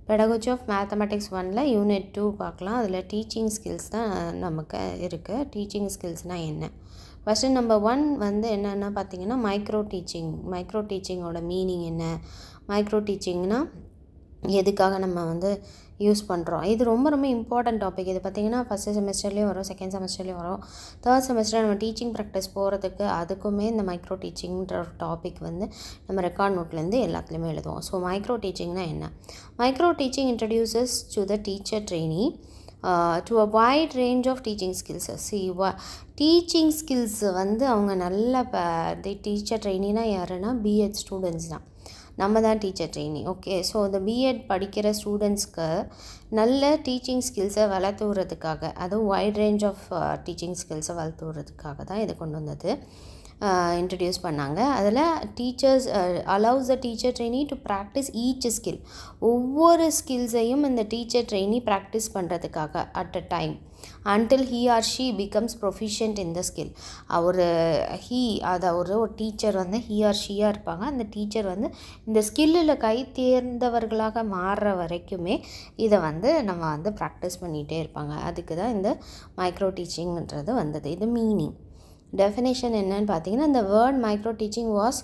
Pedagogy of mathematics 1ல் unit 2 பார்க்கலாம். அதில் டீச்சிங் ஸ்கில்ஸ் தான் நமக்கு இருக்குது. டீச்சிங் ஸ்கில்ஸ்னால் என்ன? கொஸ்டின் நம்பர் 1 வந்து என்னென்னா பார்த்தீங்கன்னா மைக்ரோ டீச்சிங்கோட மீனிங் என்ன? மைக்ரோ டீச்சிங்னால் எதுக்காக நம்ம வந்து யூஸ் பண்ணுறோம்? இது ரொம்ப ரொம்ப இம்பார்ட்டன்ட் டாபிக். இது பார்த்திங்கன்னா ஃபஸ்ட்டு செமஸ்டர்லேயும் வரும், செகண்ட் செமஸ்டர்லேயும் வரும், தேர்ட் செமஸ்டர் நம்ம டீச்சிங் ப்ராக்டிஸ் போகிறதுக்கு அதுக்குமே இந்த மைக்ரோ டீச்சிங்ன்ற ஒரு டாபிக் வந்து நம்ம ரெக்கார்ட் நோட்லேருந்து எல்லாத்துலேயுமே எழுதுவோம். ஸோ மைக்ரோ டீச்சிங்னா என்ன? Micro teaching introduces to the teacher trainee to a wide range of teaching skills. Teaching skills வந்து அவங்க நல்ல டீச்சர் ட்ரெயினினா யாருன்னா பிஎட் ஸ்டூடெண்ட்ஸ் தான். நம்ம தான் டீச்சர் ட்ரெயினி. ஓகே, ஸோ இந்த பிஎட் படிக்கிற ஸ்டூடெண்ட்ஸ்க்கு நல்ல டீச்சிங் ஸ்கில்ஸை வளர்த்துறதுக்காக, அதுவும் வைட் ரேஞ்ச் ஆஃப் டீச்சிங் ஸ்கில்ஸை வளர்த்துறதுக்காக தான் இது கொண்டு வந்தது, இன்ட்ரடியூஸ் பண்ணாங்க. அதில் teachers allows the teacher trainee to practice each skill. ஒவ்வொரு ஸ்கில்ஸையும் இந்த டீச்சர் ட்ரெயினி ப்ராக்டிஸ் பண்ணுறதுக்காக at a time until he or she becomes proficient in the skill. ஒரு டீச்சர் வந்து he or sheயாக இருப்பாங்க. அந்த டீச்சர் வந்து இந்த ஸ்கில்லில் கை தேர்ந்தவர்களாக மாறுற வரைக்குமே இதை வந்து நம்ம வந்து ப்ராக்டிஸ் பண்ணிகிட்டே இருப்பாங்க. அதுக்கு தான் இந்த மைக்ரோ டீச்சிங்ன்றது வந்தது. இது மீனிங் டெஃபினேஷன் என்னன்னு பார்த்தீங்கன்னா, இந்த word micro teaching was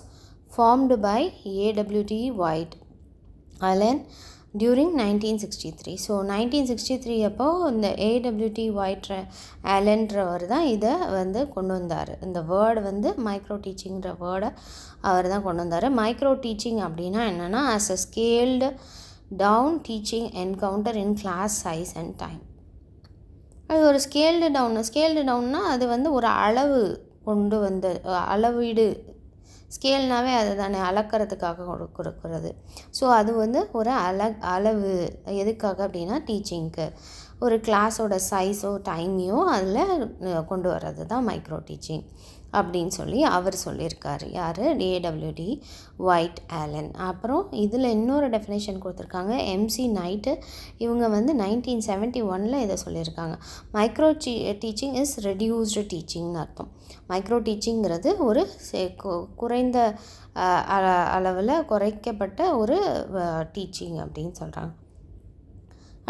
formed by AWD White Allen during 1963. So 1963 அப்போது இந்த ஏடபிள்யூடி ஒயிட் ஆலன்றவர் தான் இதை வந்து கொண்டு வந்தார். இந்த வேர்டு வந்து மைக்ரோ டீச்சிங்கிற வேர்டை அவர் தான் கொண்டு வந்தார். மைக்ரோ டீச்சிங் அப்படின்னா என்னென்னா, as a scaled down teaching encounter in class size and time. அது ஒரு ஸ்கேல்டு டவுன்னா அது வந்து ஒரு அளவு கொண்டு வந்து அளவீடு. ஸ்கேல்னாவே அது தானே, அளக்கிறதுக்காக கொடுக்குறது. ஸோ அது வந்து ஒரு அளவு எதுக்காக அப்படின்னா டீச்சிங்க்கு ஒரு கிளாஸோட சைஸோ டைமையோ அதில் கொண்டு வர்றது தான் மைக்ரோ டீச்சிங் அப்படின்னு சொல்லி அவர் சொல்லியிருக்காரு. யார்? AWD White Allen. அப்புறம் இதில் இன்னொரு டெஃபினேஷன் கொடுத்துருக்காங்க, எம்சி நைட்டு. இவங்க வந்து 1971 இதை சொல்லியிருக்காங்க. மைக்ரோ டீச்சிங் இஸ் ரெடியூஸ்டு டீச்சிங்னு அர்த்தம். மைக்ரோ டீச்சிங்கிறது ஒரு குறைந்த அளவில் குறைக்கப்பட்ட ஒரு டீச்சிங் அப்படின்னு சொல்கிறாங்க.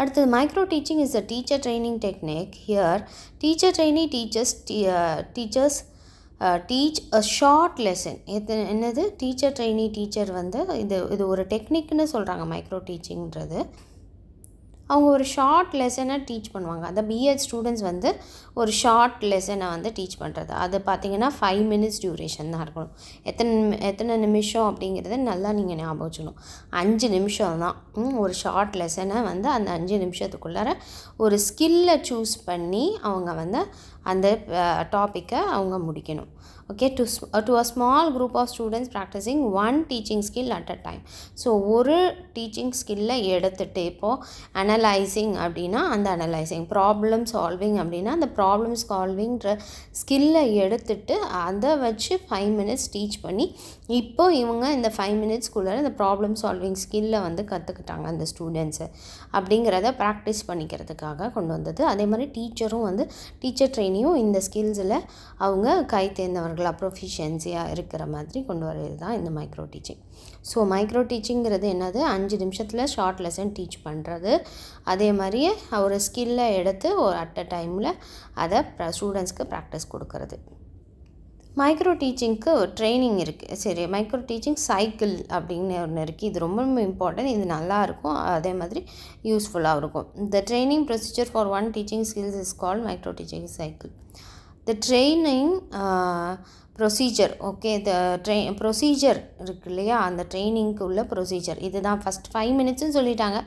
அடுத்தது, micro teaching is a teacher training technique. Here teacher trainee teachers teach a short lesson. என்னது? டீச்சர் ட்ரெயினி டீச்சர் வந்து இது ஒரு டெக்னிக்னு சொல்கிறாங்க. மைக்ரோ டீச்சிங்கிறது அவங்க ஒரு ஷார்ட் லெசனை டீச் பண்ணுவாங்க. அந்த பிஎட் ஸ்டூடெண்ட்ஸ் வந்து ஒரு ஷார்ட் லெசனை வந்து டீச் பண்ணுறது. அது பார்த்திங்கன்னா 5 minutes டியூரேஷன் தான் இருக்கணும். எத்தனை நிமிஷம் அப்படிங்கிறத நல்லா நீங்கள் ஞாபகம் வச்சுக்கணும். 5 நிமிஷம் தான் ஒரு ஷார்ட் லெசனை வந்து அந்த 5 நிமிஷத்துக்குள்ளார ஒரு ஸ்கில்லை சூஸ் பண்ணி அவங்க வந்து அந்த டாப்பிக்கை அவங்க முடிக்கணும். Okay, to a small group of students practising one teaching skill at a time. So ஒரு டீச்சிங் ஸ்கில்லை எடுத்துகிட்டு, இப்போது அனலைசிங் அப்படின்னா அந்த அனலைசிங், ப்ராப்ளம் சால்விங் அப்படின்னா அந்த ப்ராப்ளம் சால்விங்ன்ற ஸ்கில்லை எடுத்துகிட்டு அதை வச்சு 5 minutes டீச் பண்ணி, இப்போது இவங்க இந்த 5 minutesக்குள்ளே இந்த ப்ராப்ளம் சால்விங் ஸ்கில்லை வந்து கற்றுக்கிட்டாங்க அந்த ஸ்டூடெண்ட்ஸு அப்படிங்கிறத ப்ராக்டிஸ் பண்ணிக்கிறதுக்காக கொண்டு வந்தது. அதே மாதிரி டீச்சரும் வந்து டீச்சர் ட்ரெயினியும் இந்த ஸ்கில்ஸில் அவங்க கை தேர்ந்தவர்களாக ப்ரொஃபிஷியன்சியாக இருக்கிற மாதிரி கொண்டு வரது தான் இந்த மைக்ரோ டீச்சிங். ஸோ மைக்ரோ டீச்சிங்கிறது என்னது? 5 நிமிஷத்தில் ஷார்ட் லெசன் டீச் பண்ணுறது. அதே மாதிரியே ஒரு ஸ்கில்லை எடுத்து ஒரு அட் அ டைமில் அதை ஸ்டூடெண்ட்ஸ்க்கு ப்ராக்டிஸ் கொடுக்கறது. மைக்ரோ டீச்சிங்க்கு ஒரு ட்ரைனிங் இருக்குது. சரி, மைக்ரோ டீச்சிங் சைக்கிள் அப்படின்னு ஒன்று இருக்குது. இது ரொம்ப ரொம்ப இம்பார்ட்டன்ட். இது நல்லாயிருக்கும், அதே மாதிரி யூஸ்ஃபுல்லாக இருக்கும். The training procedure for one teaching skills is called micro teaching cycle. The training procedure. Okay, procedure இருக்கு இல்லையா, அந்த ட்ரைனிங்க்கு உள்ள ப்ரொசீஜர் இதுதான். ஃபஸ்ட் 5 minutesன்னு சொல்லிட்டாங்க.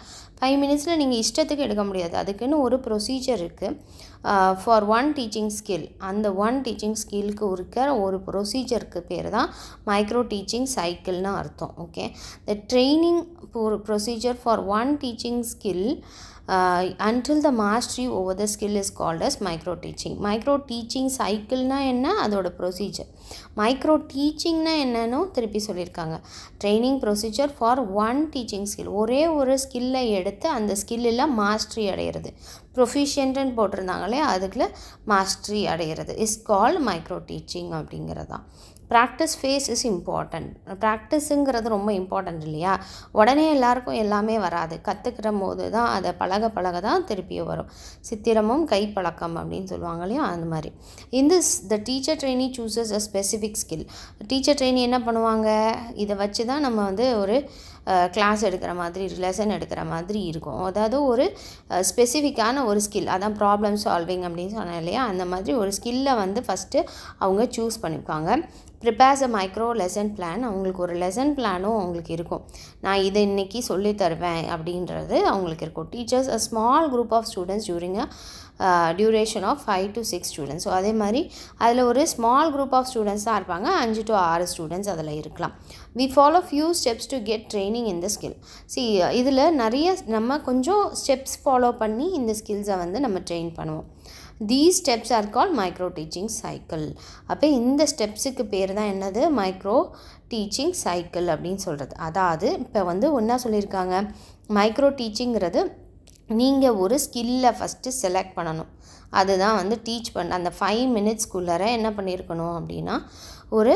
5 minutesல நீங்கள் இஷ்டத்துக்கு எடுக்க முடியாது. அதுக்குன்னு ஒரு ப்ரொசீஜர் இருக்குது. ஃபார் ஒன் டீச்சிங் ஸ்கில், அந்த ஒன் டீச்சிங் ஸ்கில்க்கு இருக்கிற ஒரு ப்ரொசீஜருக்கு பேர் தான் மைக்ரோ டீச்சிங் சைக்கிள்னு அர்த்தம். Okay, the training procedure for one teaching skill until the mastery over the skill is called as micro teaching. Micro teaching சைக்கிள்னா என்ன? அதோட ப்ரொசீஜர். மைக்ரோ டீச்சிங்னா என்னன்னு திருப்பி சொல்லியிருக்காங்க. Training procedure for one teaching skill, ஒரே ஒரு ஸ்கில்லை எடுத்து அந்த ஸ்கில்லில் மாஸ்ட்ரி அடைகிறது. ப்ரொஃபிஷியன்ட்னு போட்டிருந்தாங்களே, அதுக்குள்ள மாஸ்ட்ரி அடைகிறது இஸ் கால்ட் மைக்ரோ டீச்சிங் அப்படிங்கிறதான். Practice phase is important. ப்ராக்டிஸுங்கிறது ரொம்ப இம்பார்ட்டண்ட் இல்லையா? உடனே எல்லாருக்கும் எல்லாமே வராது. கற்றுக்கிற போது தான் அதை பழக தான் திருப்பியும் வரும். சித்திரமும் கைப்பழக்கம் அப்படின்னு சொல்லுவாங்க இல்லையா, அந்த மாதிரி. In this the teacher trainee சூசஸ் a specific skill. Teacher trainee என்ன பண்ணுவாங்க, இதை வச்சு தான் நம்ம வந்து ஒரு கிளாஸ் எடுக்கிற மாதிரி, லெசன் எடுக்கிற மாதிரி இருக்கும். அதாவது ஒரு ஸ்பெசிஃபிக்கான ஒரு ஸ்கில், அதான் ப்ராப்ளம் சால்விங் அப்படின்னு சொன்னேன் இல்லையா, அந்த மாதிரி ஒரு ஸ்கில்லை வந்து ஃபஸ்ட்டு அவங்க சூஸ் பண்ணிப்பாங்க. ப்ரிப்பேர்ஸ் அ மைக்ரோ லெசன் பிளான். அவங்களுக்கு ஒரு லெசன் பிளானும் அவங்களுக்கு இருக்கும். நான் இதை இன்றைக்கி சொல்லி தருவேன் அப்படின்றது அவங்களுக்கு இருக்கும். Teachers a small group of students during duration of 5 to 6 students. So அதே மாதிரி அதில் ஒரு ஸ்மால் குரூப் ஆஃப் ஸ்டூடெண்ட்ஸ் தான் இருப்பாங்க. 5 to 6 ஸ்டூடெண்ட்ஸ் அதில் இருக்கலாம். We follow few steps to get training in the skill. இதில் நிறைய நம்ம கொஞ்சம் ஸ்டெப்ஸ் ஃபாலோ பண்ணி இந்த ஸ்கில்ஸை வந்து நம்ம ட்ரெயின் பண்ணுவோம். These steps R call micro teaching cycle. அப்போ இந்த ஸ்டெப்ஸுக்கு பேர் தான் என்னது, மைக்ரோ டீச்சிங் சைக்கிள் அப்படின்னு சொல்கிறது. அதாவது இப்போ வந்து ஒன்றா சொல்லியிருக்காங்க, மைக்ரோ டீச்சிங்கிறது நீங்கள் ஒரு ஸ்கில்லை ஃபஸ்ட்டு செலக்ட் பண்ணணும். அதுதான் வந்து டீச் பண்ண அந்த 5 minutesக்குள்ளார என்ன பண்ணியிருக்கணும் அப்படின்னா, ஒரு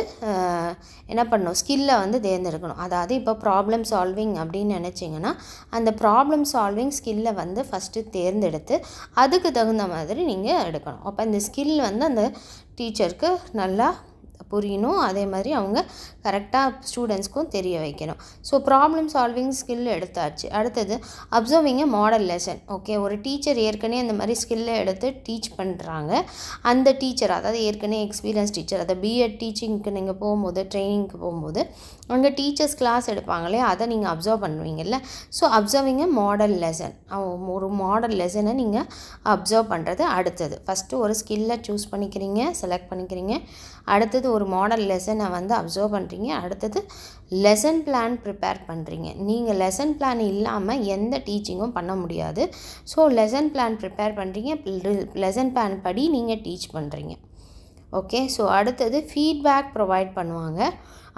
என்ன பண்ணணும், ஸ்கில்லை வந்து தேர்ந்தெடுக்கணும். அதாவது இப்போ ப்ராப்ளம் சால்விங் அப்படின்னு நினச்சிங்கன்னா, அந்த ப்ராப்ளம் சால்விங் ஸ்கில்லை வந்து ஃபஸ்ட்டு தேர்ந்தெடுத்து அதுக்கு தகுந்த மாதிரி நீங்கள் எடுக்கணும். அப்போ இந்த ஸ்கில் வந்து அந்த டீச்சருக்கு நல்லா புரியணும். அதே மாதிரி அவங்க கரெக்டாக ஸ்டூடெண்ட்ஸ்க்கும் தெரிய வைக்கணும். ஸோ ப்ராப்ளம் சால்விங் ஸ்கில் எடுத்தாச்சு. அடுத்தது observing a model lesson. Okay, ஒரு டீச்சர் ஏற்கனவே அந்த மாதிரி ஸ்கில்லை எடுத்து டீச் பண்ணுறாங்க. அந்த டீச்சர், அதாவது ஏற்கனவே எக்ஸ்பீரியன்ஸ் டீச்சர், அதை பிஎட் டீச்சிங்க்கு நீங்கள் போகும்போது, ட்ரைனிங்க்கு போகும்போது அங்கே டீச்சர்ஸ் கிளாஸ் எடுப்பாங்களே, அதை நீங்கள் அப்சர்வ் பண்ணுவீங்கல்ல. So observing a model lesson, ஒரு மாடல் லெசனை நீங்கள் அப்சர்வ் பண்ணுறது. அடுத்தது ஃபஸ்ட்டு ஒரு ஸ்கில்லை சூஸ் பண்ணிக்கிறீங்க, செலக்ட் பண்ணிக்கிறீங்க. அடுத்தது ஒரு மாடல் லெசனை வந்து அப்சர்வ் பண்ணுறீங்க. அடுத்தது லெசன் பிளான் ப்ரிப்பேர் பண்ணுறீங்க. நீங்கள் லெசன் பிளான் இல்லாமல் எந்த டீச்சிங்கும் பண்ண முடியாது. ஸோ லெசன் பிளான் ப்ரிப்பேர் பண்ணுறீங்க, லெசன் பிளான் படி நீங்கள் டீச் பண்ணுறீங்க. ஓகே, ஸோ அடுத்தது ஃபீட்பேக் ப்ரொவைட் பண்ணுவாங்க.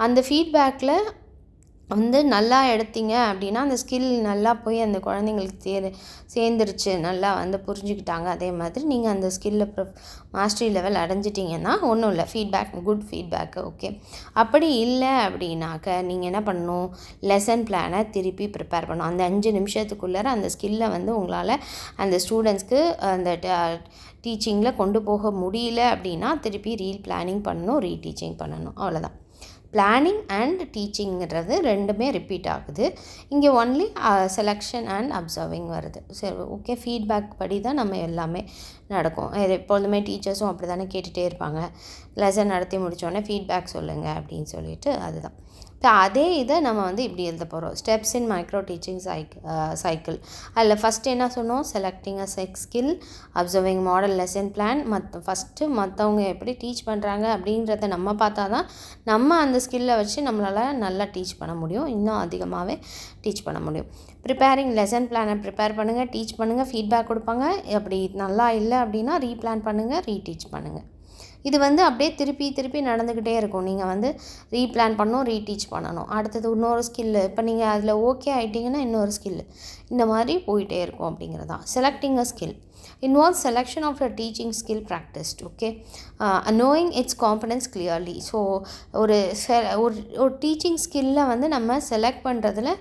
அந்த ஃபீட்பேக்கில் வந்து நல்லா எடுத்தீங்க அப்படின்னா அந்த ஸ்கில் நல்லா போய் அந்த குழந்தைங்களுக்கு சேர்ந்துருச்சு, நல்லா வந்து புரிஞ்சுக்கிட்டாங்க. அதே மாதிரி நீங்கள் அந்த ஸ்கில்லை மாஸ்டரி லெவல் அடைஞ்சிட்டிங்கன்னா ஒன்றும் இல்லை, ஃபீட்பேக் குட் ஃபீட்பேக்கு. ஓகே, அப்படி இல்லை அப்படின்னாக்க நீங்கள் என்ன பண்ணணும், லெசன் பிளானை திருப்பி ப்ரிப்பேர் பண்ணணும். அந்த 5 நிமிஷத்துக்குள்ளே அந்த ஸ்கில்லை வந்து உங்களால் அந்த ஸ்டூடெண்ட்ஸ்க்கு அந்த டீச்சிங்கில் கொண்டு போக முடியல அப்படின்னா திருப்பி பிளானிங் பண்ணணும், ரீடீச்சிங் பண்ணணும். அவ்வளோதான். பிளானிங் அண்ட் டீச்சிங்கிறது ரெண்டுமே ரிப்பீட் ஆகுது. இங்கே ஒன்லி செலெக்ஷன் அண்ட் அப்சர்விங் வருது. சரி, ஓகே, ஃபீட்பேக் படி தான் நம்ம எல்லாமே நடக்கும். எப்பொழுதுமே டீச்சர்ஸும் அப்படி தானே கேட்டுகிட்டே இருப்பாங்க, லெசன் நடத்தி முடித்தோடனே ஃபீட்பேக் சொல்லுங்கள் அப்படின்னு சொல்லிட்டு. அதுதான் இப்போ அதே இதை நம்ம வந்து இப்படி எழுத போகிறோம். Steps in micro teaching cycle. அதில் ஃபஸ்ட்டு என்ன சொன்னோம், selecting a skill, observing model lesson plan. First மற்றவங்க எப்படி டீச் பண்ணுறாங்க அப்படின்றத நம்ம பார்த்தா தான் நம்ம அந்த ஸ்கில்லை வச்சு நம்மளால் நல்லா டீச் பண்ண முடியும், இன்னும் அதிகமாகவே டீச் பண்ண முடியும். ப்ரிப்பேரிங் லெசன் பிளானை ப்ரிப்பேர் பண்ணுங்கள், டீச் பண்ணுங்கள், ஃபீட்பேக் கொடுப்பாங்க. அப்படி நல்லா இல்லை அப்படின்னா ரீப்ளான் பண்ணுங்கள், ரீடீச் பண்ணுங்கள். இது வந்து அப்படியே திருப்பி நடந்துக்கிட்டே இருக்கும். நீங்கள் வந்து ரீப்ளான் பண்ணணும், ரீடீச் பண்ணணும். அடுத்தது இன்னொரு ஸ்கில்லு, இப்போ நீங்கள் அதில் ஓகே ஆகிட்டிங்கன்னா இன்னொரு ஸ்கில்லு, இந்த மாதிரி போயிட்டே இருக்கும் அப்படிங்கிறது தான். Selecting a skill involves selection of a teaching skill practiced. Okay, knowing its components clearly. So ஒரு டீச்சிங் ஸ்கில்லை வந்து நம்ம செலக்ட் பண்ணுறதுல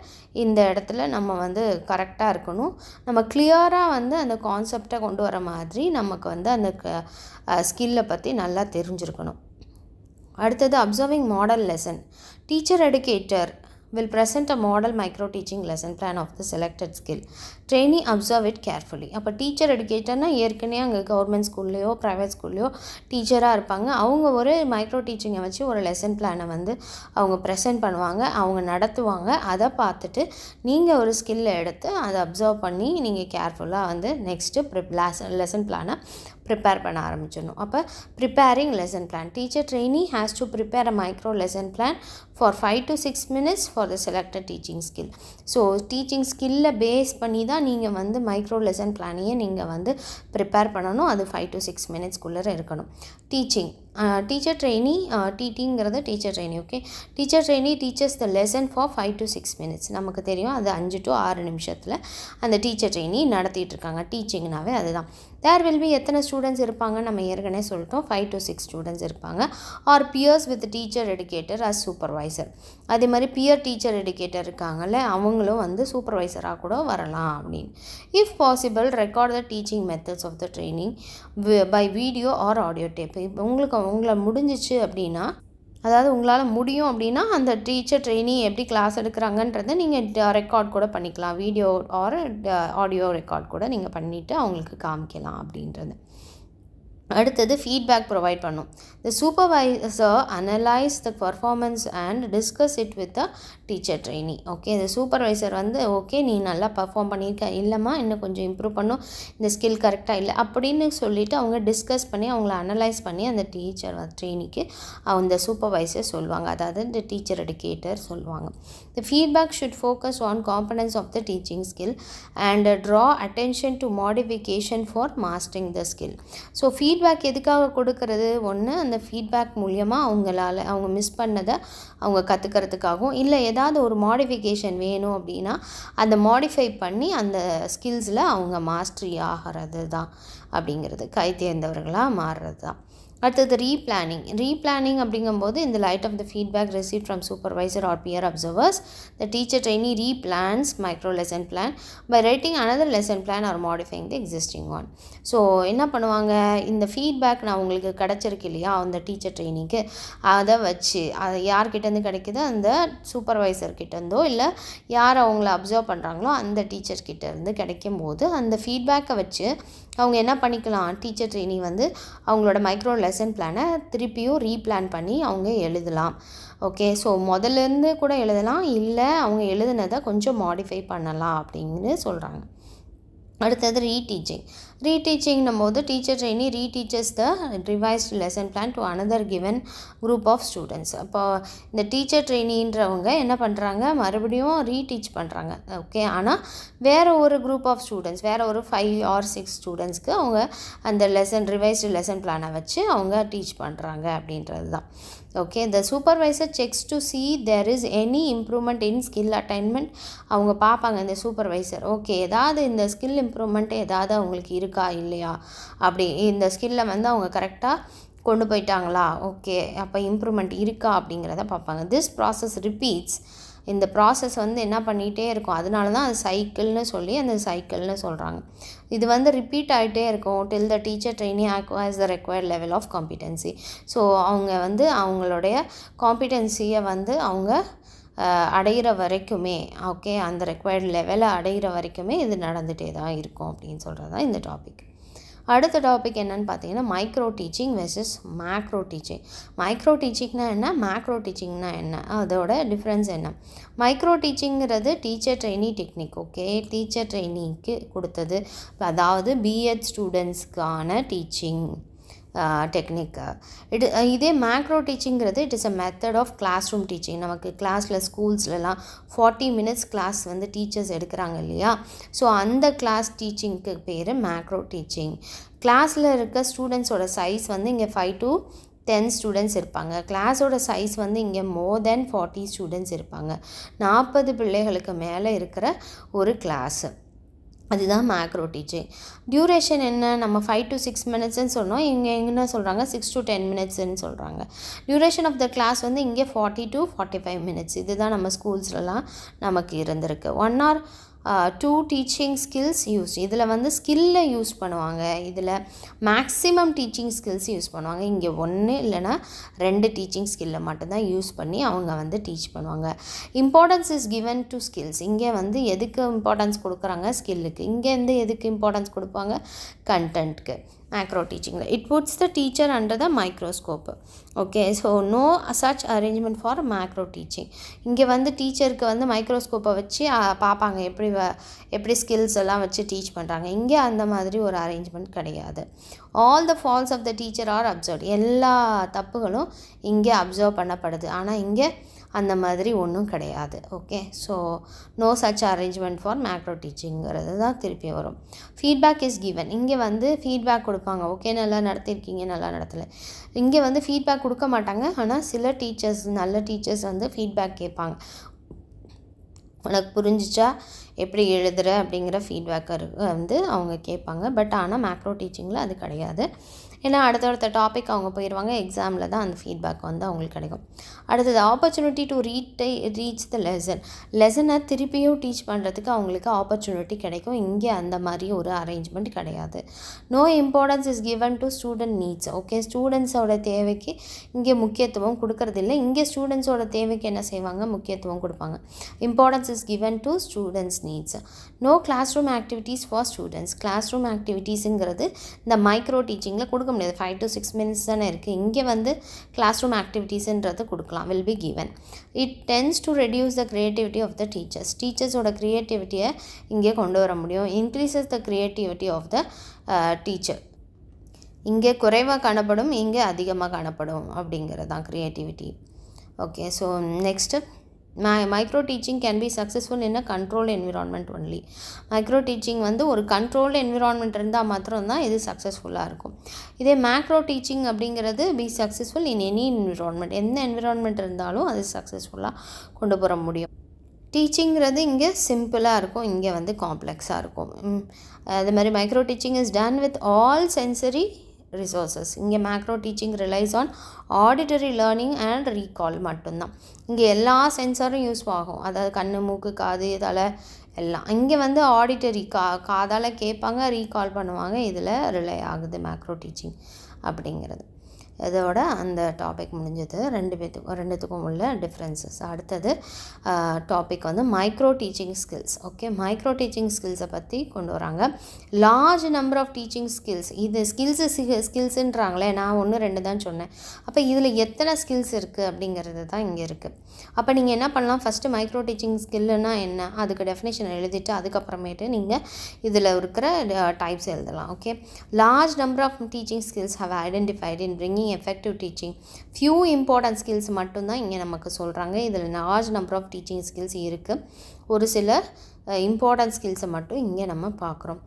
இந்த இடத்துல நம்ம வந்து கரெக்டாக இருக்கணும். நம்ம கிளியராக வந்து அந்த கான்செப்டை கொண்டு வர மாதிரி நமக்கு வந்து அந்த ஸ்கில்லை பற்றி நல்லா தெரிஞ்சிருக்கணும். அடுத்தது observing model lesson. Teacher educator will present a model micro teaching lesson plan of the selected skill. Trainee observe it carefully. அப்போ டீச்சர் எடுக்கேட்டர்னா ஏற்கனவே அங்கே கவர்மெண்ட் ஸ்கூல்லையோ ப்ரைவேட் ஸ்கூல்லையோ டீச்சராக இருப்பாங்க. அவங்க ஒரு மைக்ரோ டீச்சிங்கை வச்சு ஒரு லெசன் பிளானை வந்து அவங்க ப்ரெசென்ட் பண்ணுவாங்க, அவங்க நடத்துவாங்க. அதை பார்த்துட்டு நீங்கள் ஒரு ஸ்கில்லை எடுத்து அதை அப்சர்வ் பண்ணி நீங்கள் கேர்ஃபுல்லாக வந்து நெக்ஸ்ட்டு லெசன் பிளானை ப்ரிப்பேர் பண்ண ஆரம்பிச்சிடணும். அப்போ preparing lesson plan. Teacher trainee has to prepare a micro lesson plan for 5 to 6 minutes for the selected teaching skill. So teaching ஸ்கில்லை பேஸ் பண்ணி தான் நீங்கள் வந்து மைக்ரோ லெசன் பிளானையே நீங்கள் வந்து ப்ரிப்பேர் பண்ணணும். அது 5 to 6 minutesக்குள்ளே இருக்கணும். டீச்சிங் டீச்சர் ட்ரெயினி டிடிங்கிறது teacher trainee. Okay, teacher trainee teaches the lesson for 5 to 6 minutes. நமக்கு தெரியும் அது 5 to 6 நிமிஷத்தில் அந்த டீச்சர் ட்ரெயினி நடத்திட்டு இருக்காங்க. டீச்சிங்னாவே அதுதான். தேர் வில் பி எத்தனை ஸ்டூடெண்ட்ஸ் இருப்பாங்க, நம்ம ஏற்கனவே சொல்லிட்டோம் 5 to 6 ஸ்டூடெண்ட்ஸ் இருப்பாங்க. Are peers with teacher educator as supervisor. அதே மாதிரி பியர் டீச்சர் எடுக்கேட்டர் இருக்காங்கல்ல, அவங்களும் வந்து சூப்பர்வைசராக கூட வரலாம் அப்படின்னு. If possible record the teaching methods of the training by video or audio tape. இப்போ உங்களை முடிஞ்சிச்சு அப்படின்னா, அதாவது உங்களால் முடியும் அப்படின்னா அந்த டீச்சர் ட்ரெயினி எப்படி கிளாஸ் எடுக்கிறாங்கன்றதை நீங்கள் ரெக்கார்ட் கூட பண்ணிக்கலாம். வீடியோ ஆர் ஆடியோ ரெக்கார்ட் கூட நீங்கள் பண்ணிவிட்டு அவங்களுக்கு காமிக்கலாம் அப்படின்றது. அடுத்தது ஃபீட்பேக் ப்ரொவைட் பண்ணும். The supervisor analyse the performance and discuss it with the teacher trainee. Okay, இந்த சூப்பர்வைசர் வந்து ஓகே நீ நல்லா பர்ஃபார்ம் பண்ணியிருக்க, இல்லைம்மா இன்னும் கொஞ்சம் இம்ப்ரூவ் பண்ணும், இந்த ஸ்கில் கரெக்டாக இல்லை அப்படின்னு சொல்லிவிட்டு அவங்க டிஸ்கஸ் பண்ணி அவங்கள அனலைஸ் பண்ணி அந்த டீச்சர் ட்ரெயினிக்கு அந்த சூப்பர்வைசர் சொல்லுவாங்க. அதாவது இந்த டீச்சர் எடுக்கேட்டர் சொல்லுவாங்க. The feedback should focus on components of the teaching skill and draw attention to modification for mastering the skill. So feedback எதுக்காக கொடுக்கறது? ஒன்று, அந்த ஃபீட்பேக் மூலியமாக அவங்க மிஸ் பண்ணதை அவங்க கற்றுக்கிறதுக்காகவும், இல்லை ஏதாவது ஒரு மாடிஃபிகேஷன் வேணும் அப்படின்னா அந்த மாடிஃபை பண்ணி அந்த ஸ்கில்ஸில் அவங்க மாஸ்டரி ஆகிறது தான் அப்படிங்கிறது, கை தேர்ந்தவர்களாக மாறுறது தான். அடுத்தது ரீப்ளானிங் அப்படிங்கும்போது இந்த light of the feedback receive from supervisor or peer observers the teacher trainee replans micro lesson plan by writing another lesson plan or modifying the existing one. So என்ன பண்ணுவாங்க, இந்த ஃபீட்பேக் நான் உங்களுக்கு கிடச்சிருக்கு இல்லையா அந்த டீச்சர் ட்ரெயினிக்கு, அதை வச்சு அது யார்கிட்டேருந்து கிடைக்குது, அந்த சூப்பர்வைசர்கிட்டேருந்தோ இல்லை யார் அவங்கள அப்சர்வ் பண்ணுறாங்களோ அந்த டீச்சர்கிட்டேருந்து கிடைக்கும் போது அந்த ஃபீட்பேக்கை வச்சு அவங்க என்ன பண்ணிக்கலாம், டீச்சர் ட்ரெயினி வந்து அவங்களோட மைக்ரோ லெசன் பிளானை திருப்பியும் ரீப்ளான் பண்ணி அவங்க எழுதலாம். ஓகே, ஸோ முதல்லேருந்து கூட எழுதலாம், இல்லை அவங்க எழுதுனதை கொஞ்சம் மாடிஃபை பண்ணலாம் அப்படின்னு சொல்கிறாங்க. அடுத்தது ரீடீச்சிங்னும் போது teacher trainee reteaches the revised lesson plan to another given group of students. அப்போ இந்த டீச்சர் ட்ரெயினின்றவங்க என்ன பண்ணுறாங்க, மறுபடியும் ரீடீச் பண்ணுறாங்க. ஓகே, ஆனால் வேறு ஒரு குரூப் ஆஃப் ஸ்டூடெண்ட்ஸ், வேறு ஒரு 5 or 6 ஸ்டூடெண்ட்ஸ்க்கு அவங்க அந்த ரிவைஸ்டு லெசன் பிளானை வச்சு அவங்க டீச் பண்ணுறாங்க அப்படின்றது தான். Okay, the supervisor checks to see there is any improvement in skill attainment. அவங்க பார்ப்பாங்க இந்த சூப்பர்வைசர், ஓகே ஏதாவது இந்த ஸ்கில் இம்ப்ரூவ்மெண்ட் ஏதாவது அவங்களுக்கு இருக்கா இல்லையா, அப்படி இந்த ஸ்கில்லை வந்து அவங்க கரெக்டாக கொண்டு போயிட்டாங்களா, ஓகே அப்போ இம்ப்ரூவ்மெண்ட் இருக்கா அப்படிங்கிறத பார்ப்பாங்க. This process repeats. இந்த ப்ராசஸ் வந்து என்ன பண்ணிகிட்டே இருக்கும், அதனால தான் அது சைக்கிள்னு சொல்லி அந்த சைக்கிள்னு சொல்கிறாங்க. இது வந்து ரிப்பீட் ஆகிட்டே இருக்கும் till the teacher trainee acquires the required level of competency. So அவங்க வந்து அவங்களுடைய காம்பிடென்சியை வந்து அவங்க அடைகிற வரைக்குமே, ஓகே அந்த ரெக்வயர்டு லெவலை அடைகிற வரைக்குமே இது நடந்துகிட்டே தான் இருக்கும் அப்படின்னு சொல்கிறது தான் இந்த டாபிக். அடுத்த டாபிக் என்னென்னு பார்த்தீங்கன்னா micro teaching versus macro teaching. Micro டீச்சிங்னா என்ன, மேக்ரோ டீச்சிங்னா என்ன, அதோட டிஃப்ரென்ஸ் என்ன? மைக்ரோ டீச்சிங்கிறது teacher trainee technique. Okay, teacher ட்ரெயினிக்கு கொடுத்தது, அதாவது பிஎட் ஸ்டூடெண்ட்ஸ்க்கான டீச்சிங் டெக்னிக்கு. இதே மேக்ரோ டீச்சிங்கிறது it is a method of class room teaching. நமக்கு கிளாஸில் ஸ்கூல்ஸ்லலாம் 40 minutes கிளாஸ் வந்து டீச்சர்ஸ் எடுக்கிறாங்க இல்லையா, ஸோ அந்த கிளாஸ் டீச்சிங்க்கு பேர் மேக்ரோ டீச்சிங். கிளாஸில் இருக்க ஸ்டூடெண்ட்ஸோட சைஸ் வந்து இங்கே 5 to 10 ஸ்டூடெண்ட்ஸ் இருப்பாங்க. கிளாஸோட சைஸ் வந்து இங்கே மோர் தென் 40 ஸ்டூடெண்ட்ஸ் இருப்பாங்க. 40 பிள்ளைகளுக்கு மேலே இருக்கிற ஒரு கிளாஸு, அதுதான் மேக்ரோ டீச்சிங். டியூரேஷன் என்ன, நம்ம 5 to 6 minutesன்னு சொன்னோம், இங்கே என்ன சொல்கிறாங்க 6 to 10 minutesன்னு சொல்கிறாங்க. டியூரேஷன் ஆஃப் த கிளாஸ் வந்து இங்கே 40 to 45 minutes. இதுதான் நம்ம ஸ்கூல்ஸ்லலாம் நமக்கு இருந்திருக்கு. 1 or 2 டீச்சிங் ஸ்கில்ஸ் யூஸ். இதில் வந்து ஸ்கில்லை யூஸ் பண்ணுவாங்க, இதில் மேக்ஸிமம் டீச்சிங் ஸ்கில்ஸ் யூஸ் பண்ணுவாங்க. இங்கே 1 இல்லைனா 2 டீச்சிங் ஸ்கில்லை மட்டும்தான் யூஸ் பண்ணி அவங்க வந்து டீச் பண்ணுவாங்க. Importance is given to skills. இங்கே வந்து எதுக்கு இம்பார்ட்டன்ஸ் கொடுக்குறாங்க, ஸ்கில்லுக்கு. இங்கேருந்து எதுக்கு இம்பார்ட்டன்ஸ் கொடுப்பாங்க, கண்டென்ட்க்கு. மேக்ரோ டீச்சிங்கில் it puts the teacher under the microscope. Okay, so no such arrangement for macro teaching. இங்கே வந்து டீச்சருக்கு வந்து மைக்ரோஸ்கோப்பை வச்சு பார்ப்பாங்க எப்படி ஸ்கில்ஸ் எல்லாம் வச்சு டீச் பண்ணுறாங்க. இங்கே அந்த மாதிரி ஒரு அரேஞ்ச்மெண்ட் கிடையாது. All the faults of the teacher are observe. எல்லா தப்புகளும் இங்கே அப்சர்வ் பண்ணப்படுது. ஆனால் இங்கே அந்த மாதிரி ஒன்றும் கிடையாது. Okay, so no such arrangement for macro டீச்சிங்கிறது தான் திருப்பி வரும். Feedback is given. இங்கே வந்து ஃபீட்பேக் கொடுப்பாங்க. ஓகே, நல்லா நடத்திருக்கீங்க, நல்லா நடத்தலை. இங்கே வந்து ஃபீட்பேக் கொடுக்க மாட்டாங்க. ஆனால் சில டீச்சர்ஸ், நல்ல டீச்சர்ஸ் வந்து ஃபீட்பேக் கேட்பாங்க. உனக்கு புரிஞ்சிச்சா, எப்படி எழுதுகிற அப்படிங்கிற ஃபீட்பேக் வந்து அவங்க கேட்பாங்க. பட் ஆனால் மேக்ரோ டீச்சிங்கில் அது கிடையாது. ஏன்னா அடுத்தடுத்த டாபிக் அவங்க போயிடுவாங்க. எக்ஸாமில் தான் அந்த ஃபீட்பேக் வந்து அவங்களுக்கு கிடைக்கும். அடுத்தது ஆப்பர்ச்சுனிட்டி டு ரீச் த லெசனை திருப்பியும் டீச் பண்ணுறதுக்கு அவங்களுக்கு ஆப்பர்ச்சுனிட்டி கிடைக்கும். இங்கே அந்த மாதிரி ஒரு அரேஞ்ச்மெண்ட் கிடையாது. No importance is given to student needs. Okay, ஸ்டூடெண்ட்ஸோட தேவைக்கு இங்கே முக்கியத்துவம் கொடுக்கறதில்லை. இங்கே ஸ்டூடெண்ட்ஸோட தேவைக்கு என்ன செய்வாங்க, முக்கியத்துவம் கொடுப்பாங்க. Importance is given to students needs. No class room activities for students. Class room ஆக்டிவிட்டீஸுங்கிறது இந்த மைக்ரோ டீச்சிங்கில் கொடுக்க முடியாது. 5 to 6 minutes தானே இருக்குது. இங்கே வந்து கிளாஸ் ரூம் ஆக்டிவிட்டீஸுன்றது கொடுக்கலாம், will be given. It tends to reduce the creativity of the teachers. டீச்சர்ஸோட க்ரியேட்டிவிட்டியை இங்கே கொண்டு வர முடியும். Increases the creativity of the teacher. இங்கே குறைவாக காணப்படும், இங்கே அதிகமாக காணப்படும் அப்படிங்கிறது தான் creativity. Okay, so next micro teaching can be successful in a controlled environment only. Micro teaching வந்து ஒரு கண்ட்ரோல்டு என்விரான்மெண்ட் இருந்தால் மாத்திரம்தான் இது சக்ஸஸ்ஃபுல்லாக இருக்கும். இதே மேக்ரோ டீச்சிங் அப்படிங்கிறது B successful in any environment. எந்த என்விரான்மெண்ட் இருந்தாலும் அது சக்ஸஸ்ஃபுல்லாக கொண்டு போக முடியும். டீச்சிங்கிறது இங்கே சிம்பிளாக இருக்கும், இங்கே வந்து காம்ப்ளெக்ஸாக இருக்கும். அது மாதிரி micro teaching is done with all sensory resources. இங்கே macro teaching relies on auditory learning and recall மட்டும்தான். இங்கே எல்லா சென்சாரும் யூஸ் ஆகும், அதாவது கண், மூக்கு, காது, தலை எல்லாம். இங்கே வந்து ஆடிட்டரி காதால் கேட்பாங்க, ரீகால் பண்ணுவாங்க. இதில் ரிலை ஆகுது மேக்ரோ டீச்சிங் அப்படிங்கிறது. இதோட அந்த டாபிக் முடிஞ்சது. ரெண்டுத்துக்கும் உள்ள டிஃப்ரென்சஸ். அடுத்தது டாபிக் வந்து micro teaching skills. Okay, micro teaching ஸ்கில்ஸை பற்றி கொண்டு வராங்க. Large number of teaching skills. இது ஸ்கில்ஸுன்றாங்களே, நான் 1 2 தான் சொன்னேன். அப்போ இதில் எத்தனை ஸ்கில்ஸ் இருக்குது அப்படிங்கிறது தான் இங்கே இருக்குது. அப்போ நீங்கள் என்ன பண்ணலாம், ஃபஸ்ட்டு மைக்ரோ டீச்சிங் ஸ்கில்லுன்னா என்ன, அதுக்கு டெஃபினேஷன் எழுதிட்டு அதுக்கப்புறமேட்டு நீங்கள் இதில் இருக்கிற டைப்ஸ் எழுதலாம். Okay, large number of teaching skills have identified in bringing effective teaching. Few important skills மட்டும்தான் இங்கே நமக்கு சொல்கிறாங்க. இதில் large number of teaching skills இருக்குது. ஒரு சில இம்பார்ட்டன்ட் ஸ்கில்ஸை மட்டும் இங்கே நம்ம பார்க்குறோம்.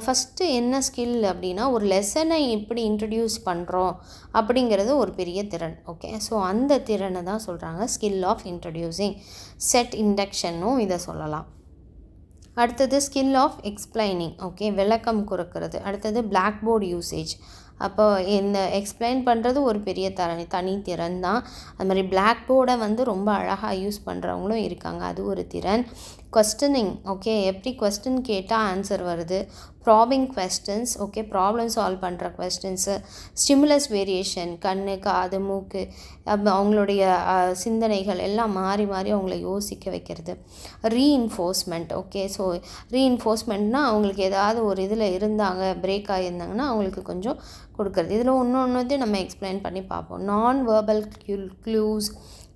ஃபஸ்ட்டு என்ன ஸ்கில் அப்படின்னா, ஒரு லெசனை எப்படி இன்ட்ரடியூஸ் பண்ணுறோம் அப்படிங்கிறது ஒரு பெரிய திறன். ஓகே, ஸோ அந்த திறனை தான் சொல்கிறாங்க ஸ்கில் ஆஃப் இன்ட்ரடியூசிங். செட் இண்டக்ஷன்னும் இதை சொல்லலாம். அடுத்தது ஸ்கில் ஆஃப் எக்ஸ்பிளைனிங். ஓகே, விளக்கம் கொடுக்கறது. அடுத்தது பிளாக் போர்டு யூசேஜ். அப்போ இந்த எக்ஸ்பிளைன் பண்ணுறது ஒரு பெரிய தனி திறன் தான். அது மாதிரி பிளாக் போர்டை வந்து ரொம்ப அழகாக யூஸ் பண்ணுறவங்களும் இருக்காங்க, அது ஒரு திறன். கொஸ்டினிங். ஓகே, எப்படி கொஸ்டின் கேட்டால் ஆன்சர் வருது. Probing questions. Okay, problem solve பண்ணுற கொஸ்டின்ஸு. ஸ்டிமுலஸ் வேரியேஷன், கண், காது, மூக்கு, அவங்களுடைய சிந்தனைகள் எல்லாம் மாறி மாறி அவங்கள யோசிக்க வைக்கிறது. ரீஇன்ஃபோர்ஸ்மெண்ட். ஓகே, ஸோ ரீஇன்ஃபோர்ஸ்மெண்ட்னால் அவங்களுக்கு ஏதாவது ஒரு இதில் இருந்தாங்க, பிரேக் ஆகியிருந்தாங்கன்னா அவங்களுக்கு கொஞ்சம் கொடுக்குறது. இதில் ஒன்று நம்ம எக்ஸ்பிளைன் பண்ணி பார்ப்போம். நான் வேர்பல் க்ளூஸ்,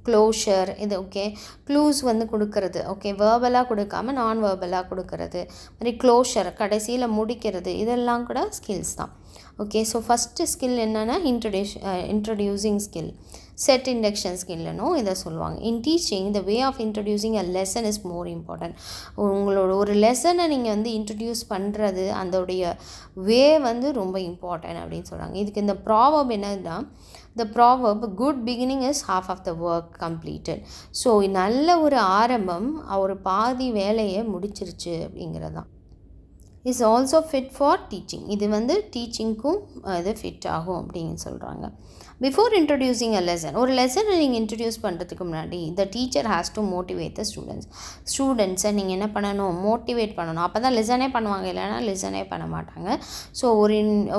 க்ளோஷர். இது ஓகே, க்ளூஸ் வந்து கொடுக்கறது. ஓகே, வேர்பலாக கொடுக்காம நான் வேர்பலாக கொடுக்கறது. மாதிரி க்ளோஷர், கடைசியில் முடிக்கிறது. இதெல்லாம் கூட ஸ்கில்ஸ் தான். ஓகே, ஸோ ஃபஸ்ட்டு ஸ்கில் என்னென்னா இன்ட்ரடியூசிங் ஸ்கில். செட் இண்டக்ஷன் ஸ்கில்னும் இதை சொல்லுவாங்க. In teaching the way of introducing a lesson is more important. உங்களோட ஒரு லெசனை நீங்கள் வந்து இன்ட்ரடியூஸ் பண்ணுறது, அதோடைய வே வந்து ரொம்ப இம்பார்ட்டன்ட் அப்படின்னு சொல்கிறாங்க. இதுக்கு இந்த ப்ராவர்ப் என்னன்னா, the proverb good beginning is half of the work completed. So நல்ல ஒரு ஆரம்பம் ஒரு பாதி வேலையை முடிச்சிருச்சு அப்படிங்கிறது தான். Is also fit for teaching. இது வந்து டீச்சிங்க்கும் இது ஃபிட் ஆகும் அப்படின்னு சொல்கிறாங்க. பிஃபோர் இன்ட்ரடியூசிங் அ லெசன், ஒரு லெசனை நீங்கள் இன்ட்ரடியூஸ் பண்ணுறதுக்கு முன்னாடி the teacher has to motivate the ஸ்டூடெண்ட்ஸை நீங்கள் என்ன பண்ணணும், மோட்டிவேட் பண்ணணும். அப்போ தான் லெசனே பண்ணுவாங்க, இல்லைனா லெசனே பண்ண மாட்டாங்க. ஸோ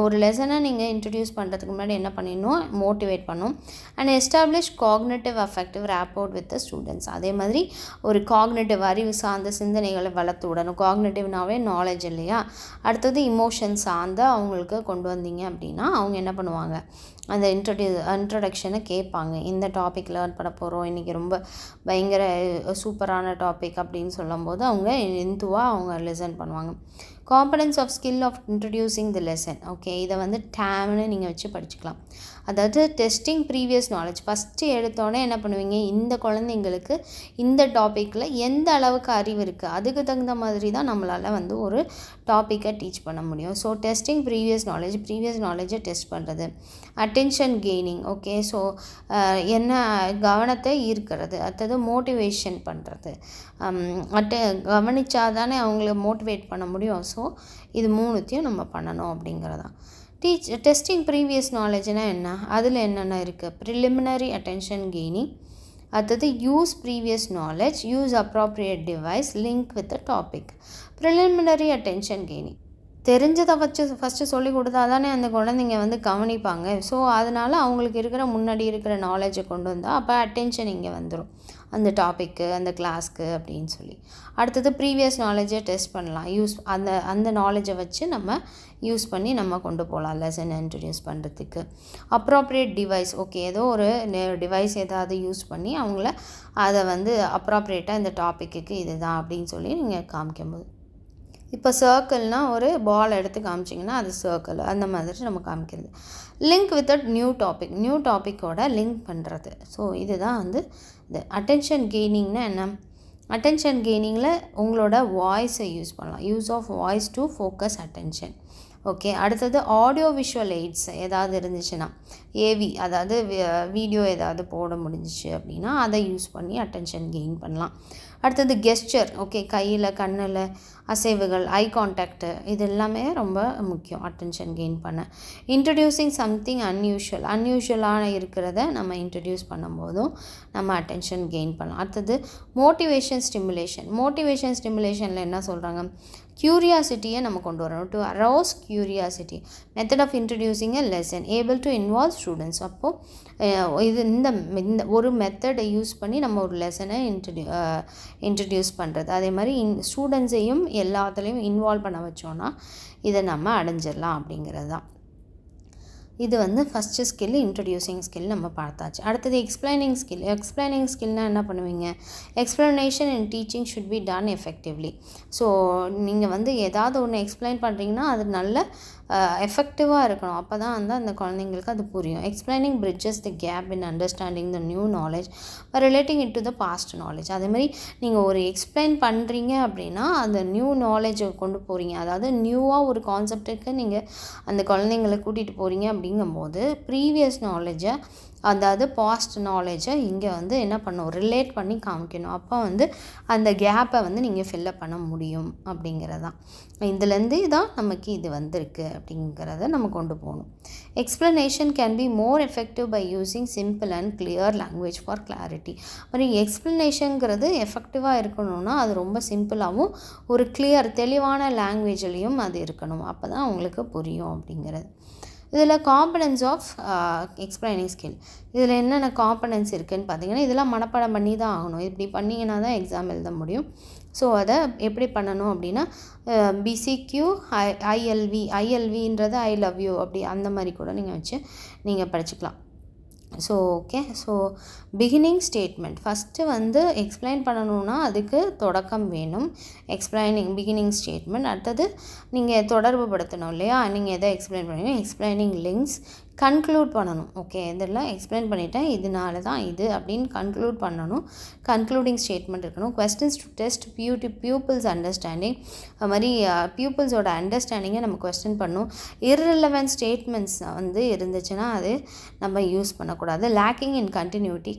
ஒரு லெசனை நீங்கள் இன்ட்ரடியூஸ் பண்ணுறதுக்கு முன்னாடி என்ன பண்ணிடணும், மோட்டிவேட் பண்ணணும். And establish cognitive affective rapport with the students. அதே மாதிரி ஒரு காக்னேட்டிவ் அறிவு சார்ந்த சிந்தனைகளை வளர்த்து விடணும். காக்னேட்டிவ்னாவே நாலேஜ் இல்லையா. அடுத்தது இமோஷன் சார்ந்த அவங்களுக்கு கொண்டு வந்தீங்க அப்படின்னா அவங்க என்ன பண்ணுவாங்க, அந்த இன்ட்ரடக்ஷனை கேட்பாங்க. இந்த டாபிக் லேர்ன் பண்ண போகிறோம், இன்றைக்கி ரொம்ப பயங்கர சூப்பரான டாபிக் அப்படின்னு சொல்லும்போது அவங்க இன்துவாக அவங்க லிசன் பண்ணுவாங்க. Components of skill of introducing the lesson. Okay, இதை வந்து டேம்னு நீங்கள் வச்சு படிச்சுக்கலாம். அதாவது டெஸ்டிங் ப்ரீவியஸ் நாலேஜ். ஃபஸ்ட்டு எடுத்தோடனே என்ன பண்ணுவீங்க, இந்த குழந்தைங்களுக்கு இந்த டாப்பிக்கில் எந்த அளவுக்கு அறிவு இருக்குது, அதுக்கு தகுந்த மாதிரி தான் நம்மளால் வந்து ஒரு டாப்பிக்கை டீச் பண்ண முடியும். ஸோ டெஸ்டிங் ப்ரீவியஸ் நாலேஜை டெஸ்ட் பண்ணுறது. Attention gaining. ஓகே, ஸோ என்ன கவனத்தை ஈர்க்கிறது. அடுத்தது மோட்டிவேஷன் பண்ணுறது. கவனித்தா தானே அவங்கள மோட்டிவேட் பண்ண முடியும். ஸோ இது மூணுத்தையும் நம்ம பண்ணணும் அப்படிங்கிறதான். டெஸ்டிங் ப்ரீவியஸ் நாலேஜ்னால் என்ன, அதில் என்னென்ன இருக்குது. ப்ரிலிமினரி அட்டென்ஷன் கெய்னிங், அடுத்தது use previous knowledge, use appropriate device, link with the topic. Preliminary attention gaining தெரிஞ்சதை வச்சு ஃபஸ்ட்டு சொல்லி கொடுத்தா தானே அந்த குழந்தைங்க வந்து கவனிப்பாங்க. ஸோ அதனால் அவங்களுக்கு இருக்கிற முன்னாடி இருக்கிற நாலேஜை கொண்டு வந்தால் அப்போ அட்டென்ஷன் இங்கே வந்துடும் அந்த டாப்பிக்கு, அந்த கிளாஸ்க்கு அப்படின்னு சொல்லி. அடுத்தது ப்ரீவியஸ் நாலேஜை டெஸ்ட் பண்ணலாம். அந்த நாலேஜை வச்சு நம்ம யூஸ் பண்ணி நம்ம கொண்டு போகலாம் லெசன் இன்ட்ரடியூஸ் பண்ணுறதுக்கு. Appropriate device. ஓகே, ஏதோ ஒரு டிவைஸ் ஏதாவது யூஸ் பண்ணி அவங்கள அதை வந்து அப்ராப்ரியேட்டாக இந்த டாப்பிக்கு இதுதான் அப்படின்னு சொல்லி நீங்கள் காமிக்கும்போது, இப்போ சர்க்கிள்னால் ஒரு பால் எடுத்து காமிச்சிங்கன்னா அது சர்க்கிள், அந்த மாதிரி நம்ம காமிக்கிறது. லிங்க் வித் நியூ டாப்பிக்கோட லிங்க் பண்ணுறது. ஸோ இதுதான் வந்து இந்த அட்டென்ஷன் கெய்னிங்னா என்ன. அட்டென்ஷன் கெய்னிங்கில் உங்களோட வாய்ஸை யூஸ் பண்ணலாம். Use of voice to focus attention. Okay, அடுத்தது ஆடியோ விஷுவல் எய்ட்ஸ் ஏதாவது இருந்துச்சுன்னா, ஏவி அதாவது வீடியோ ஏதாவது போட முடிஞ்சிச்சு அப்படின்னா அதை யூஸ் பண்ணி அட்டென்ஷன் கெயின் பண்ணலாம். அடுத்தது கெஸ்டர். ஓகே, கையில் கண்ணில் அசைவுகள், ஐ கான்டாக்டு, இது எல்லாமே ரொம்ப முக்கியம் அட்டென்ஷன் கெயின் பண்ண. இன்ட்ரடியூசிங் சம்திங் அன்யூஷுவலான இருக்கிறத நம்ம இன்ட்ரடியூஸ் பண்ணும்போதும் நம்ம அட்டென்ஷன் கெயின் பண்ணலாம். அடுத்தது மோட்டிவேஷன் ஸ்டிமுலேஷனில் என்ன சொல்கிறாங்க, க்யூரியாசிட்டியை நம்ம கொண்டு வரணும். To arouse curiosity. Method of introducing a lesson able to involve students. அப்போது இது இந்த ஒரு மெத்தடை யூஸ் பண்ணி நம்ம ஒரு லெசனை இன்ட்ரடியூஸ் பண்ணுறது. அதே மாதிரி ஸ்டூடெண்ட்ஸையும் எல்லாத்துலேயும் இன்வால்வ் பண்ண வச்சோன்னா இதை நம்ம அடைஞ்சிடலாம் அப்படிங்கிறது தான். இது வந்து ஃபஸ்ட்டு ஸ்கில், இன்ட்ரடியூசிங் ஸ்கில் நம்ம பார்த்தாச்சு. அடுத்தது எக்ஸ்பிளைனிங் ஸ்கில்னால் என்ன பண்ணுவீங்க, explanation and teaching should be done effectively. So நீங்கள் வந்து ஏதாவது ஒன்று எக்ஸ்பிளைன் பண்ணுறீங்கன்னா அது நல்ல எஃபெக்டிவாக இருக்கணும். அப்போ தான் வந்து அந்த குழந்தைங்களுக்கு அது புரியும். Explaining bridges the gap in understanding the new knowledge relating it to the past knowledge. அதேமாதிரி நீங்கள் ஒரு எக்ஸ்பிளைன் பண்ணுறீங்க அப்படின்னா அந்த நியூ நாலேஜை கொண்டு போகிறீங்க. அதாவது நியூவாக ஒரு கான்செப்டுக்கு நீங்கள் அந்த குழந்தைங்களை கூட்டிகிட்டு போகிறீங்க அப்படிங்கும்போது ப்ரீவியஸ் நாலேஜை, அதாவது பாஸ்ட் நாலேஜை இங்கே வந்து என்ன பண்ணணும், ரிலேட் பண்ணி காமிக்கணும். அப்போ வந்து அந்த கேப்பை வந்து நீங்கள் ஃபில்லப் பண்ண முடியும் அப்படிங்கிறது தான். இதுலேருந்து தான் நமக்கு இது வந்திருக்கு அப்படிங்கிறத நம்ம கொண்டு போகணும். Explanation can be more effective by using simple and clear language for clarity. மாதிரி எக்ஸ்ப்ளனேஷனுங்கிறது எஃபெக்டிவாக இருக்கணும்னா அது ரொம்ப சிம்பிளாகவும் ஒரு தெளிவான லாங்குவேஜ்லேயும் அது இருக்கணும். அப்போ தான் உங்களுக்கு புரியும் அப்படிங்கிறது. இதில் காம்பனன்ஸ் ஆஃப் எக்ஸ்பிளைனிங் ஸ்கில், இதில் என்னென்ன காம்பனன்ஸ் இருக்குதுன்னு பார்த்தீங்கன்னா, இதெல்லாம் மனப்பாடம் பண்ணி தான் ஆகணும். இப்படி பண்ணிங்கன்னா தான் எக்ஸாம் எழுத முடியும். ஸோ அதை எப்படி பண்ணணும் அப்படின்னா, பிசிக்யூ ஐஎல்வின்றது ஐ லவ் யூ அப்படி அந்த மாதிரி கூட நீங்கள் வச்சு நீங்கள் படிச்சுக்கலாம். So okay, so beginning statement. First வந்து எக்ஸ்பிளைன் பண்ணணுன்னா அதுக்கு தொடக்கம் வேணும், பிகினிங் ஸ்டேட்மெண்ட். அடுத்தது நீங்கள் தொடர்பு படுத்தணும் இல்லையா, நீங்கள் எதை எக்ஸ்பிளைன் பண்ணுவீங்க, எக்ஸ்பிளைனிங் லிங்க்ஸ். கன்க்ளூட் பண்ணணும். ஓகே, இதெல்லாம் எக்ஸ்பிளைன் பண்ணிவிட்டேன், இதனால தான் இது அப்படின்னு கன்க்ளூட் பண்ணணும். கன்க்ளூடிங் ஸ்டேட்மெண்ட் இருக்கணும். Questions to test pupils understanding. அது மாதிரி பியூப்பிள்ஸோட அண்டர்ஸ்டாண்டிங்கை நம்ம கொஸ்டின் பண்ணணும். இர்ரிலவென்ட் ஸ்டேட்மெண்ட்ஸ் வந்து இருந்துச்சுன்னா அது நம்ம யூஸ் பண்ணக்கூடாது. லேக்கிங் இன்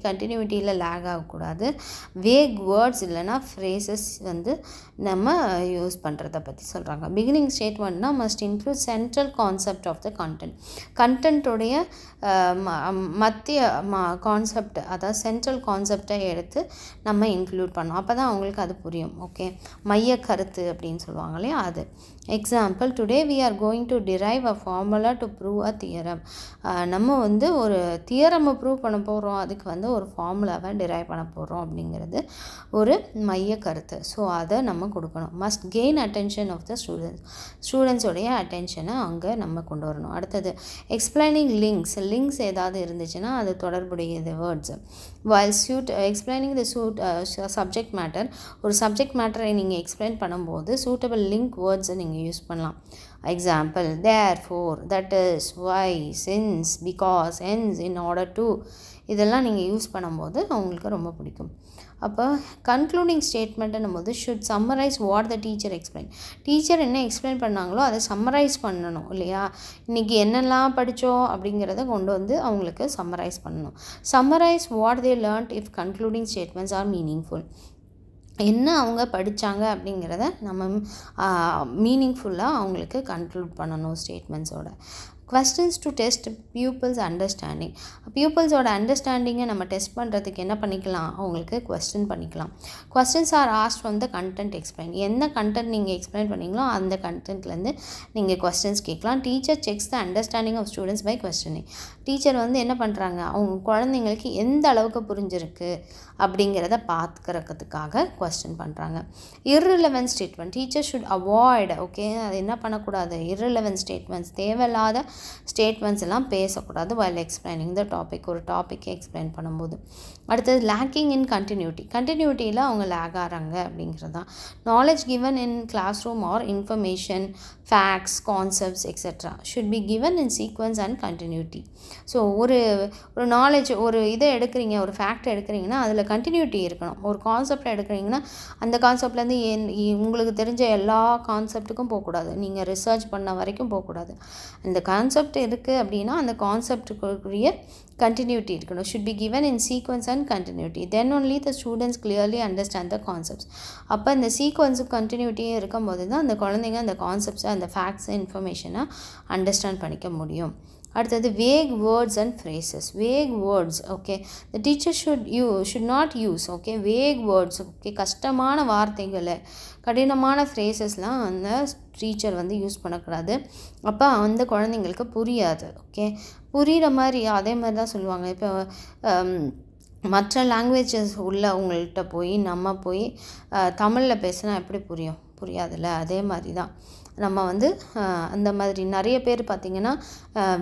கண்டினியூட்டியில் லேக் ஆகக்கூடாது. வேக் வேர்ட்ஸ் இல்லைனா ஃப்ரேசஸ் வந்து நம்ம யூஸ் பண்ணுறதை பற்றி சொல்கிறாங்க. பிகினிங் ஸ்டேட்மெண்ட்னா must include central concept of the கண்டென்ட்டோடைய மத்திய கான்செப்ட், அதாவது சென்ட்ரல் கான்செப்டை எடுத்து நம்ம இன்க்ளூட் பண்ணோம். அப்போ தான் அவங்களுக்கு அது புரியும். ஓகே, மைய கருத்து அப்படின்னு சொல்லுவாங்க இல்லையா அது. Example, today we are going to derive a formula to prove a theorem. நம்ம வந்து ஒரு தியரமை ப்ரூவ் பண்ண போகிறோம், அதுக்கு வந்து ஒரு ஃபார்முலாவை டிரைவ் பண்ண போகிறோம் அப்படிங்கிறது ஒரு மைய கருத்து. ஸோ அதை நம்ம கொடுக்கணும். Must gain attention of the ஸ்டூடெண்ட்ஸோடைய அட்டென்ஷனை அங்கே நம்ம கொண்டு வரணும். அடுத்தது எக்ஸ்பிளைனிங் லிங்க்ஸ் ஏதாவது இருந்துச்சுன்னா அது தொடர்புடையது words. while explaining the subject matter, ஒரு சப்ஜெக்ட் மேட்டரை நீங்கள் எக்ஸ்பிளைன் பண்ணும்போது சூட்டபிள் லிங்க் வேர்ட்ஸை நீங்கள் யூஸ் பண்ணலாம். Example, therefore, that is, why, since, because, hence, in order to, இதெல்லாம் நீங்கள் யூஸ் பண்ணும்போது அவங்களுக்கு ரொம்ப பிடிக்கும். அப்போ கன்க்ளூடிங் ஸ்டேட்மெண்ட்டுன்னும் போது should summarize what the teacher explain. Teacher என்ன எக்ஸ்பிளைன் பண்ணாங்களோ அதை சம்மரைஸ் பண்ணணும் இல்லையா. இன்றைக்கி என்னெல்லாம் படித்தோம் அப்படிங்கிறத கொண்டு வந்து அவங்களுக்கு சம்மரைஸ் பண்ணணும். Summarize what they learned if concluding statements are meaningful. என்ன அவங்க படித்தாங்க அப்படிங்கிறத நம்ம மீனிங்ஃபுல்லாக அவங்களுக்கு கன்க்ளூட் பண்ணணும் ஸ்டேட்மெண்ட்ஸோட. questions to test pupils understanding. pupilஸோட அண்டர்ஸ்டாண்டிங்கை நம்ம டெஸ்ட் பண்ணுறதுக்கு என்ன பண்ணிக்கலாம், அவங்களுக்கு கொஸ்டின் பண்ணிக்கலாம். questions are asked from the content explained. என்ன கண்டென்ட் நீங்கள் எக்ஸ்பிளைன் பண்ணிங்களோ அந்த கண்டென்ட்லேருந்து நீங்கள் கொஸ்டின்ஸ் கேட்கலாம். Teacher checks the understanding of students by questioning. Teacher வந்து என்ன பண்ணுறாங்க, அவங்க குழந்தைங்களுக்கு எந்த அளவுக்கு புரிஞ்சிருக்கு அப்படிங்கிறத பார்த்துக்கிறதுக்காக கொஸ்டின் பண்ணுறாங்க. irrelevant statement. Teacher should avoid, okay, அது என்ன பண்ணக்கூடாது, irrelevant ஸ்டேட்மெண்ட்ஸ், தேவையில்லாத ஸ்டேட்மெண்ட்ஸ் எல்லாம் பேசக்கூடாது while explaining the topic, ஒரு டாப்பிக்கை எக்ஸ்பிளைன் பண்ணும்போது. அடுத்தது லேக்கிங் இன் கண்டினியூட்டி. கண்டினியூட்டியில் அவங்க லேக் ஆகிறாங்க அப்படிங்கிறது தான். Knowledge given in class room are information, facts, concepts etcetera should be given in sequence and continuity. So ஒரு நாலேஜ், ஒரு இதை எடுக்கிறீங்க, ஒரு ஃபேக்ட் எடுக்கிறீங்கன்னா அதில் கண்டினியூட்டி இருக்கணும். ஒரு கான்செப்ட் எடுக்கிறீங்கன்னா அந்த கான்செப்ட்லேருந்து உங்களுக்கு தெரிஞ்ச எல்லா கான்செப்ட்டுக்கும் போகக்கூடாது, நீங்கள் ரிசர்ச் பண்ண வரைக்கும் போகக்கூடாது. இந்த கான்செப்ட் இருக்குது அப்படின்னா அந்த கான்செப்டுக்குரிய continuity இருக்கணும். should be given in sequence and continuity, then only the students clearly understand the concepts. அப்போ இந்த சீக்வன்ஸு கண்டினியூட்டியும் இருக்கும்போது தான் அந்த குழந்தைங்க அந்த கான்செப்ட்ஸை, அந்த ஃபேக்ட்ஸை, இன்ஃபர்மேஷனை அண்டர்ஸ்டாண்ட் பண்ணிக்க முடியும். அடுத்தது wake words and phrases. Wake words, okay, the teacher should not use, okay, wake words, okay, கஷ்டமான வார்த்தைகளை, கடினமான ஃப்ரேசஸ்லாம் அந்த டீச்சர் வந்து யூஸ் பண்ணக்கூடாது. அப்போ அந்த குழந்தைங்களுக்கு புரியாது. ஓகே, புரிகிற மாதிரி அதே மாதிரி தான் சொல்லுவாங்க. இப்போ மற்ற லாங்குவேஜஸ் உள்ளவங்கள்ட்ட போய் நம்ம போய் தமிழில் பேசினா எப்படி புரியாதுல்ல. அதே மாதிரி தான் நம்ம வந்து அந்த மாதிரி நிறைய பேர் பார்த்திங்கன்னா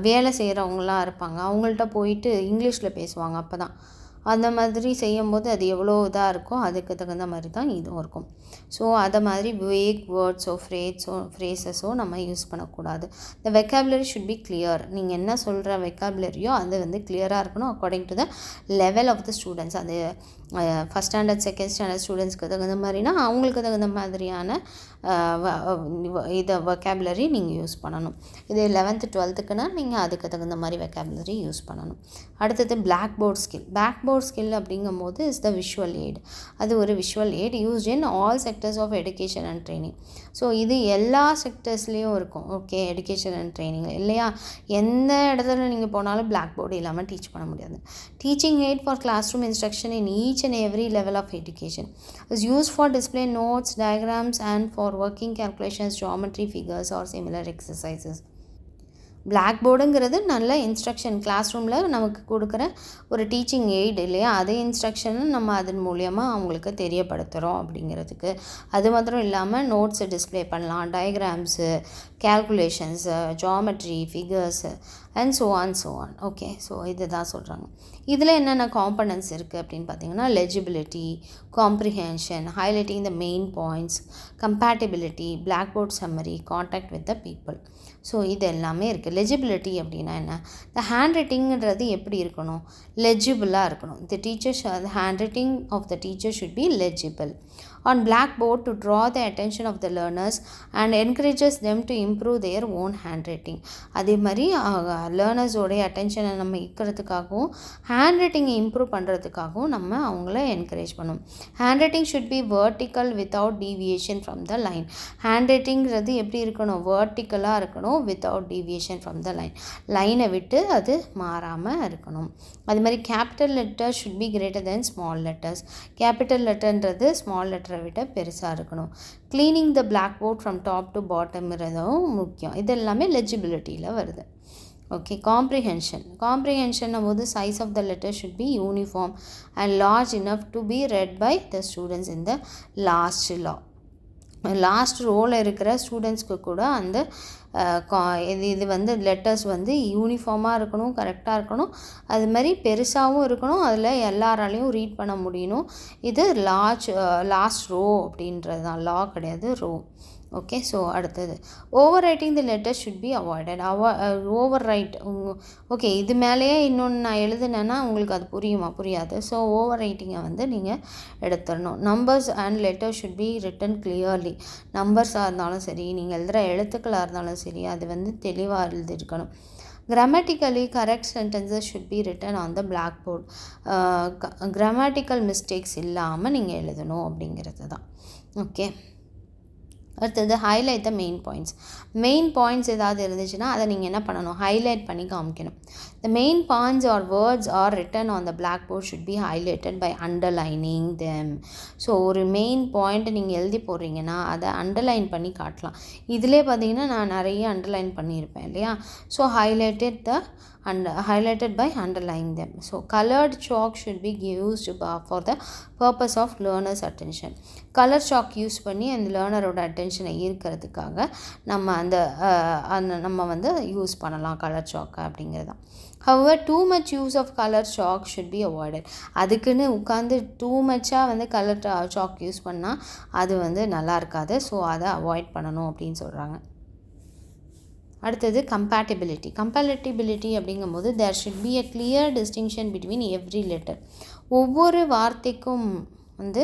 வேலை செய்கிறவங்களாம் இருப்பாங்க, அவங்கள்ட்ட போயிட்டு இங்கிலீஷில் பேசுவாங்க. அப்போ தான் அந்த மாதிரி செய்யும்போது அது எவ்வளோ இதாக இருக்கோ அதுக்கு தகுந்த மாதிரி தான் இதுவும் இருக்கும். ஸோ அதை மாதிரி வேக் வேர்ட்ஸோ ஃப்ரேசஸோ நம்ம யூஸ் பண்ணக்கூடாது. The vocabulary should be clear. நீங்கள் என்ன சொல்கிற வெக்காபுலரியோ அது வந்து கிளியராக இருக்கணும் according to the level of the students. அது ஃபஸ்ட் ஸ்டாண்டர்ட், செகண்ட் ஸ்டாண்டர்ட் ஸ்டூடெண்ட்ஸ்க்கு தகுந்த மாதிரினா அவங்களுக்கு தகுந்த மாதிரியான இதை வெக்காபுலரி நீங்கள் யூஸ் பண்ணணும். இது 11th 12க்குன்னா நீங்கள் அதுக்கு தகுந்த மாதிரி வெக்காபுலரி யூஸ் பண்ணணும். அடுத்தது black board skill. Black board skill அப்படிங்கும்போது இஸ் த விஷுவல் எய்ட். அது ஒரு visual aid used in all sectors of education and training. So இது எல்லா செக்டர்ஸ்லேயும் இருக்கும். ஓகே, எடுகேஷன் அண்ட் ட்ரைனிங் இல்லையா, எந்த இடத்துல நீங்கள் போனாலும் பிளாக் போர்டு இல்லாமல் டீச் பண்ண முடியாது. Teaching aid for class room instruction in each and every level of education is used for display notes, diagrams and for working calculations, geometry, figures or similar exercises. Black போர்டுங்கிறது நல்ல instruction, class ரூமில் நமக்கு கொடுக்குற ஒரு teaching aid இல்லையா, அதே இன்ஸ்ட்ரக்ஷனை நம்ம அதன் மூலியமாக அவங்களுக்கு தெரியப்படுத்துகிறோம் அப்படிங்கிறதுக்கு. அது மாத்திரம் இல்லாமல் நோட்ஸை டிஸ்பிளே பண்ணலாம், diagrams, calculations, geometry, figures and so on. Okay, so இது தான் சொல்கிறாங்க. இதில் என்னென்ன காம்பனன்ட்ஸ் இருக்குது அப்படின்னு பார்த்தீங்கன்னா legibility, comprehension, highlighting the main points, compatibility, black board summary, contact with the people. So இது எல்லாமே இருக்குது. லெஜிபிலிட்டி அப்படின்னா என்ன, த ஹேண்ட் ரைட்டிங்கிறது எப்படி இருக்கணும், லெஜிபிளாக இருக்கணும். The teachers, the hand writing of the teacher should be legible on blackboard to draw the attention of the learners and encourages them to improve their own handwriting. அதே மாதிரி லேர்னர்ஸோடைய அட்டென்ஷனை நம்ம ஈர்க்கிறதுக்காகவும் ஹேண்ட் ரைட்டிங்கை இம்ப்ரூவ் பண்ணுறதுக்காகவும் நம்ம அவங்கள என்கரேஜ் பண்ணணும். Hand writing should be vertical without deviation from the line. Hand ரைட்டிங்கிறது எப்படி இருக்கணும், வெர்டிக்கலாக இருக்கணும், வித்தவுட் டீவியேஷன் ஃப்ரம் த லைனை விட்டு அது மாறாமல் இருக்கணும். அது மாதிரி capital letter should be greater than small letters. Capital லெட்டர்ன்றது ஸ்மால் லெட்டரை விட பெருசாக இருக்கணும். Cleaning the black board from top to பாட்டம்ங்கிறதும் முக்கியம். இது எல்லாமே லெஜிபிலிட்டியில் வருது. ஓகே, காம்ப்ரிஹென்ஷன் போது size of the letter should be uniform and large enough to be read by the students in the last row. Last ரோவில் இருக்கிற ஸ்டூடெண்ட்ஸ்க்கு கூட அந்த இது வந்து லெட்டர்ஸ் வந்து யூனிஃபார்மாக இருக்கணும், கரெக்டாக இருக்கணும், அது மாதிரி பெருசாகவும் இருக்கணும், அதில் எல்லாராலையும் ரீட் பண்ண முடியணும். இது லாஸ்ட் ரோ அப்படின்றது தான், லா கிடையாது, ரோ. ஓகே, ஸோ அடுத்தது over writing the letter should B avoided. Over right, okay, இது மேலேயே இன்னொன்று நான் எழுதுனேன்னா உங்களுக்கு அது புரியாது. ஸோ ஓவர் ரைட்டிங்கை வந்து நீங்கள் எடுத்துடணும். Numbers and letter should be written clearly. நம்பர்ஸாக இருந்தாலும் சரி, நீங்கள் எழுதுகிற எழுத்துக்களாக இருந்தாலும் சரி, அது வந்து தெளிவாக எழுதியிருக்கணும். Grammatically correct sentences should be written on the blackboard. Grammatical mistakes இல்லாமல் நீங்கள் எழுதணும் அப்படிங்கிறது தான். ஓகே, அடுத்தது ஹைலைட் த மெயின் பாயிண்ட்ஸ் ஏதாவது இருந்துச்சுன்னா அதை நீங்கள் என்ன பண்ணணும், ஹைலைட் பண்ணி காமிக்கணும். The main points or words are written on the black board should be highlighted by underlining them. So ஒரு மெயின் பாயிண்ட்டை நீங்கள் எழுதி போடுறீங்கன்னா அதை அண்டர்லைன் பண்ணி காட்டலாம். இதிலே பார்த்தீங்கன்னா நான் நிறைய அண்டர்லைன் பண்ணியிருப்பேன் இல்லையா. So highlighted by underlining them. So colored chalk should be used for the purpose of learner's attention. Colour chalk use பண்ணி அந்த லேர்னரோட அட்டென்ஷனை ஈர்க்கிறதுக்காக நம்ம வந்து யூஸ் பண்ணலாம் கலர் சாக்கை அப்படிங்கிறது தான். However, too much use of color chalk should be avoided. அதுக்குன்னு உட்காந்து டூ மச்சாக வந்து கலர் சாக் யூஸ் பண்ணால் அது வந்து நல்லா இருக்காது. ஸோ அதை அவாய்ட் பண்ணணும் அப்படின்னு சொல்கிறாங்க. அடுத்தது கம்பேட்டிபிலிட்டி அப்படிங்கும்போது there should be a clear distinction between every letter. ஒவ்வொரு வார்த்தைக்கும் வந்து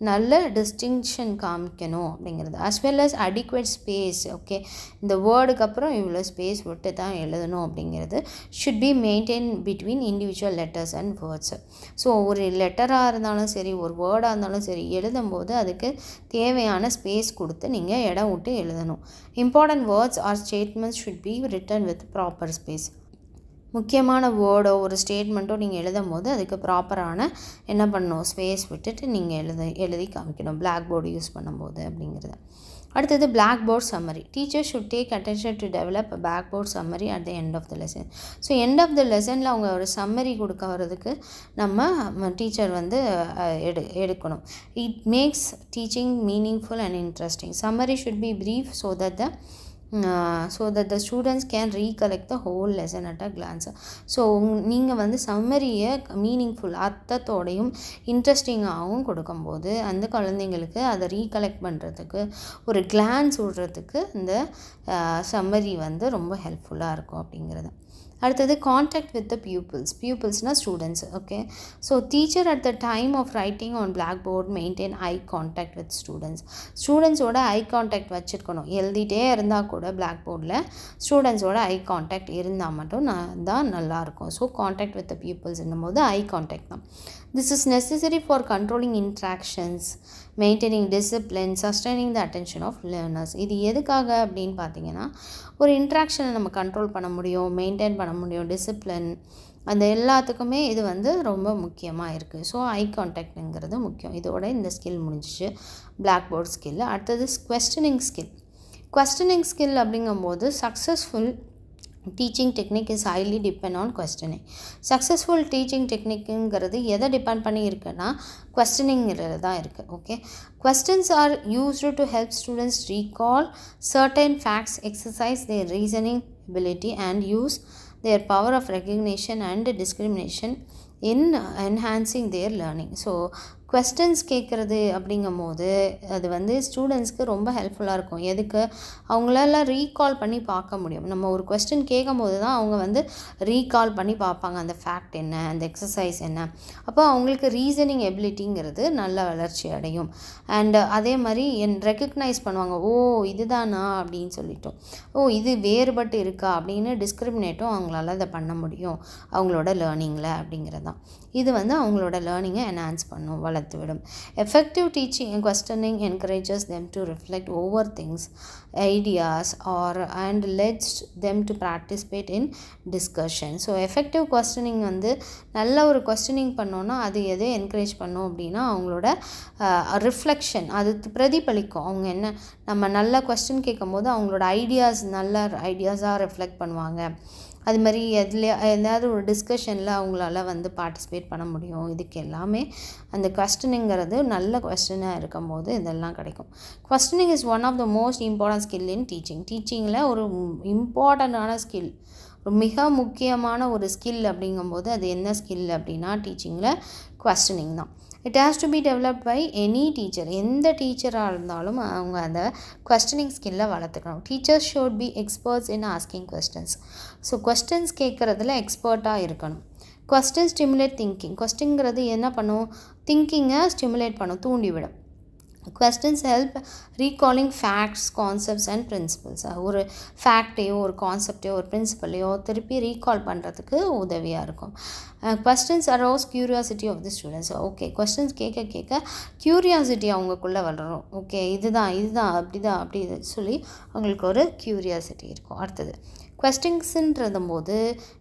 நல்ல டிஸ்டிங்ஷன் காமிக்கணும் அப்படிங்கிறது. as well as adequate space. Okay, இந்த வேர்டுக்கு அப்புறம் இவ்வளோ ஸ்பேஸ் விட்டு தான் எழுதணும் அப்படிங்கிறது should be maintained between individual letters and words. So ஒரு லெட்டராக இருந்தாலும் சரி, ஒரு வேர்டாக இருந்தாலும் சரி, எழுதும்போது அதுக்கு தேவையான ஸ்பேஸ் கொடுத்து நீங்கள் இடம் விட்டு எழுதணும். important words or statements should be written with proper space. முக்கியமான வேர்டோ ஒரு ஸ்டேட்மெண்ட்டோ நீங்கள் எழுதும் போது அதுக்கு ப்ராப்பரான என்ன பண்ணணும், ஸ்பேஸ் விட்டுட்டு நீங்கள் எழுதி காமிக்கணும் பிளாக் போர்டு யூஸ் பண்ணும்போது அப்படிங்கிறது. அடுத்தது black board summary. Teacher should take attention to develop black board summary at the end of the lesson. So end of the லெசனில் அவங்க ஒரு சம்மரி கொடுக்க வரதுக்கு நம்ம டீச்சர் வந்து எடுக்கணும். It makes teaching meaningful and interesting. Summary should be brief so that the students can recollect the whole lesson at a glance. So நீங்கள் வந்து சம்மரியை மீனிங்ஃபுல் அர்த்தத்தோடையும் இன்ட்ரெஸ்டிங்காகவும் கொடுக்கும்போது அந்த குழந்தைங்களுக்கு அதை ரீகலெக்ட் பண்ணுறதுக்கு ஒரு கிளான்ஸ் விடுறதுக்கு இந்த சம்மரி வந்து ரொம்ப ஹெல்ப்ஃபுல்லாக இருக்கும் அப்படிங்கிறது. அடுத்தது கான்டாக்ட் வித் த பியூப்பிள்ஸ்னால் students. Okay, so teacher at the time of writing on black board maintain eye contact with ஸ்டூடெண்ட்ஸோட ஐ கான்டாக்ட் வச்சுருக்கணும். எழுதிட்டே இருந்தால் கூட பிளாக் போர்டில் ஸ்டூடெண்ட்ஸோட ஐ கான்டாக்ட் இருந்தால் மட்டும் தான் நல்லாயிருக்கும். ஸோ கான்டாக்ட் வித் த பியூப்பிள்ஸ்ன்னும் போது ஐ கான்டாக்ட் தான். This is necessary for controlling interactions, maintaining discipline, sustaining the attention of learners. இது எதுக்காக அப்படின்னு பார்த்தீங்கன்னா, ஒரு இன்ட்ராக்ஷனை நம்ம கண்ட்ரோல் பண்ண முடியும், மெயின்டைன் பண்ண முடியும், டிசிப்ளின், அந்த எல்லாத்துக்குமே இது வந்து ரொம்ப முக்கியமாக இருக்குது. ஸோ ஐ கான்டாக்டுங்கிறது முக்கியம். இதோட இந்த ஸ்கில் முடிஞ்சிச்சு, பிளாக் போர்ட் ஸ்கில். அடுத்தது கொஸ்டினிங் ஸ்கில் அப்படிங்கும்போது successful teaching technique is highly depend on questioning. Successful teaching டெக்னிக்குங்கிறது எதை டிபெண்ட் பண்ணி இருக்குன்னா கொஸ்டினிங்கிறது தான் இருக்குது. Okay, questions are used to help students recall certain facts, exercise their reasoning ability and use their power of recognition and discrimination in enhancing their learning. So questions கேட்குறது அப்படிங்கும்போது அது வந்து ஸ்டூடெண்ட்ஸ்க்கு ரொம்ப ஹெல்ப்ஃபுல்லாக இருக்கும். எதுக்கு, அவங்களால ரீகால் பண்ணி பார்க்க முடியும். நம்ம ஒரு கொஸ்டின் கேட்கும்போது தான் அவங்க வந்து ரீகால் பண்ணி பார்ப்பாங்க, அந்த ஃபேக்ட் என்ன, அந்த எக்ஸசைஸ் என்ன. அப்போ அவங்களுக்கு ரீசனிங் எபிலிட்டிங்கிறது நல்ல வளர்ச்சி அடையும். அண்ட் அதே மாதிரி ரெக்கக்னைஸ் பண்ணுவாங்க, ஓ இதுதானா அப்படின்னு சொல்லிட்டோம், ஓ இது வேறுபட்டு இருக்கா அப்படின்னு டிஸ்கிரிமினேட்டும் அவங்களால அதை பண்ண முடியும் அவங்களோட லேர்னிங்கில் அப்படிங்கிறது தான். இது வந்து அவங்களோட லேர்னிங்கை என்ஹான்ஸ் பண்ணும், வளர்த்துவிடும். Effective teaching and questioning encourages them to reflect over things, ideas and lets them to participate in discussion. So effective questioning வந்து நல்ல ஒரு கொஸ்டினிங் பண்ணோன்னா அது எதை என்கரேஜ் பண்ணோம் அப்படின்னா அவங்களோட ரிஃப்ளெக்ஷன், அது பிரதிபலிக்கும். அவங்க என்ன, நம்ம நல்ல கொஸ்டின் கேட்கும் போது அவங்களோட ஐடியாஸ் நல்ல ஐடியாஸாக ரிஃப்ளெக்ட் பண்ணுவாங்க. அது மாதிரி ஏதாவது ஒரு டிஸ்கஷனில் அவங்களால வந்து பார்ட்டிசிபேட் பண்ண முடியும். இதுக்கு எல்லாமே அந்த கொஸ்டினுங்கிறது நல்ல கொஸ்டினாக இருக்கும் போது இதெல்லாம் கிடைக்கும். Questioning is one of the most important skill in டீச்சிங்கில் ஒரு இம்பார்ட்டண்ட்டான ஸ்கில், மிக முக்கியமான ஒரு ஸ்கில் அப்படிங்கும்போது அது என்ன ஸ்கில் அப்படின்னா டீச்சிங்கில் கொஸ்டினிங் தான். It has to be developed by any teacher. எந்த டீச்சராக இருந்தாலும் அவங்க அந்த கொஸ்டினிங் ஸ்கில்லை வளர்த்துக்கணும். Teachers should be experts in asking questions. So questions கேட்குறதுல எக்ஸ்பர்ட்டாக இருக்கணும். Question stimulate thinking. கொஸ்டின்ங்கிறது என்ன பண்ணும்? திங்கிங்கை ஸ்டிமுலேட் பண்ணும், தூண்டிவிடும். Questions help recalling facts, concepts and principles. ஒரு ஃபேக்டையோ ஒரு கான்செப்டையோ ஒரு பிரின்சிபலையோ திருப்பி ரீகால் பண்ணுறதுக்கு உதவியாக இருக்கும். Questions arouse curiosity of the students. Okay, questions கேட்க கேட்க க்யூரியாசிட்டி அவங்களுக்குள்ளே வளரும். ஓகே, இதுதான் அப்படி தான் அப்படி சொல்லி அவங்களுக்கு ஒரு க்யூரியாசிட்டி இருக்கும். அடுத்தது கொஸ்டின்ஸுன்றது போது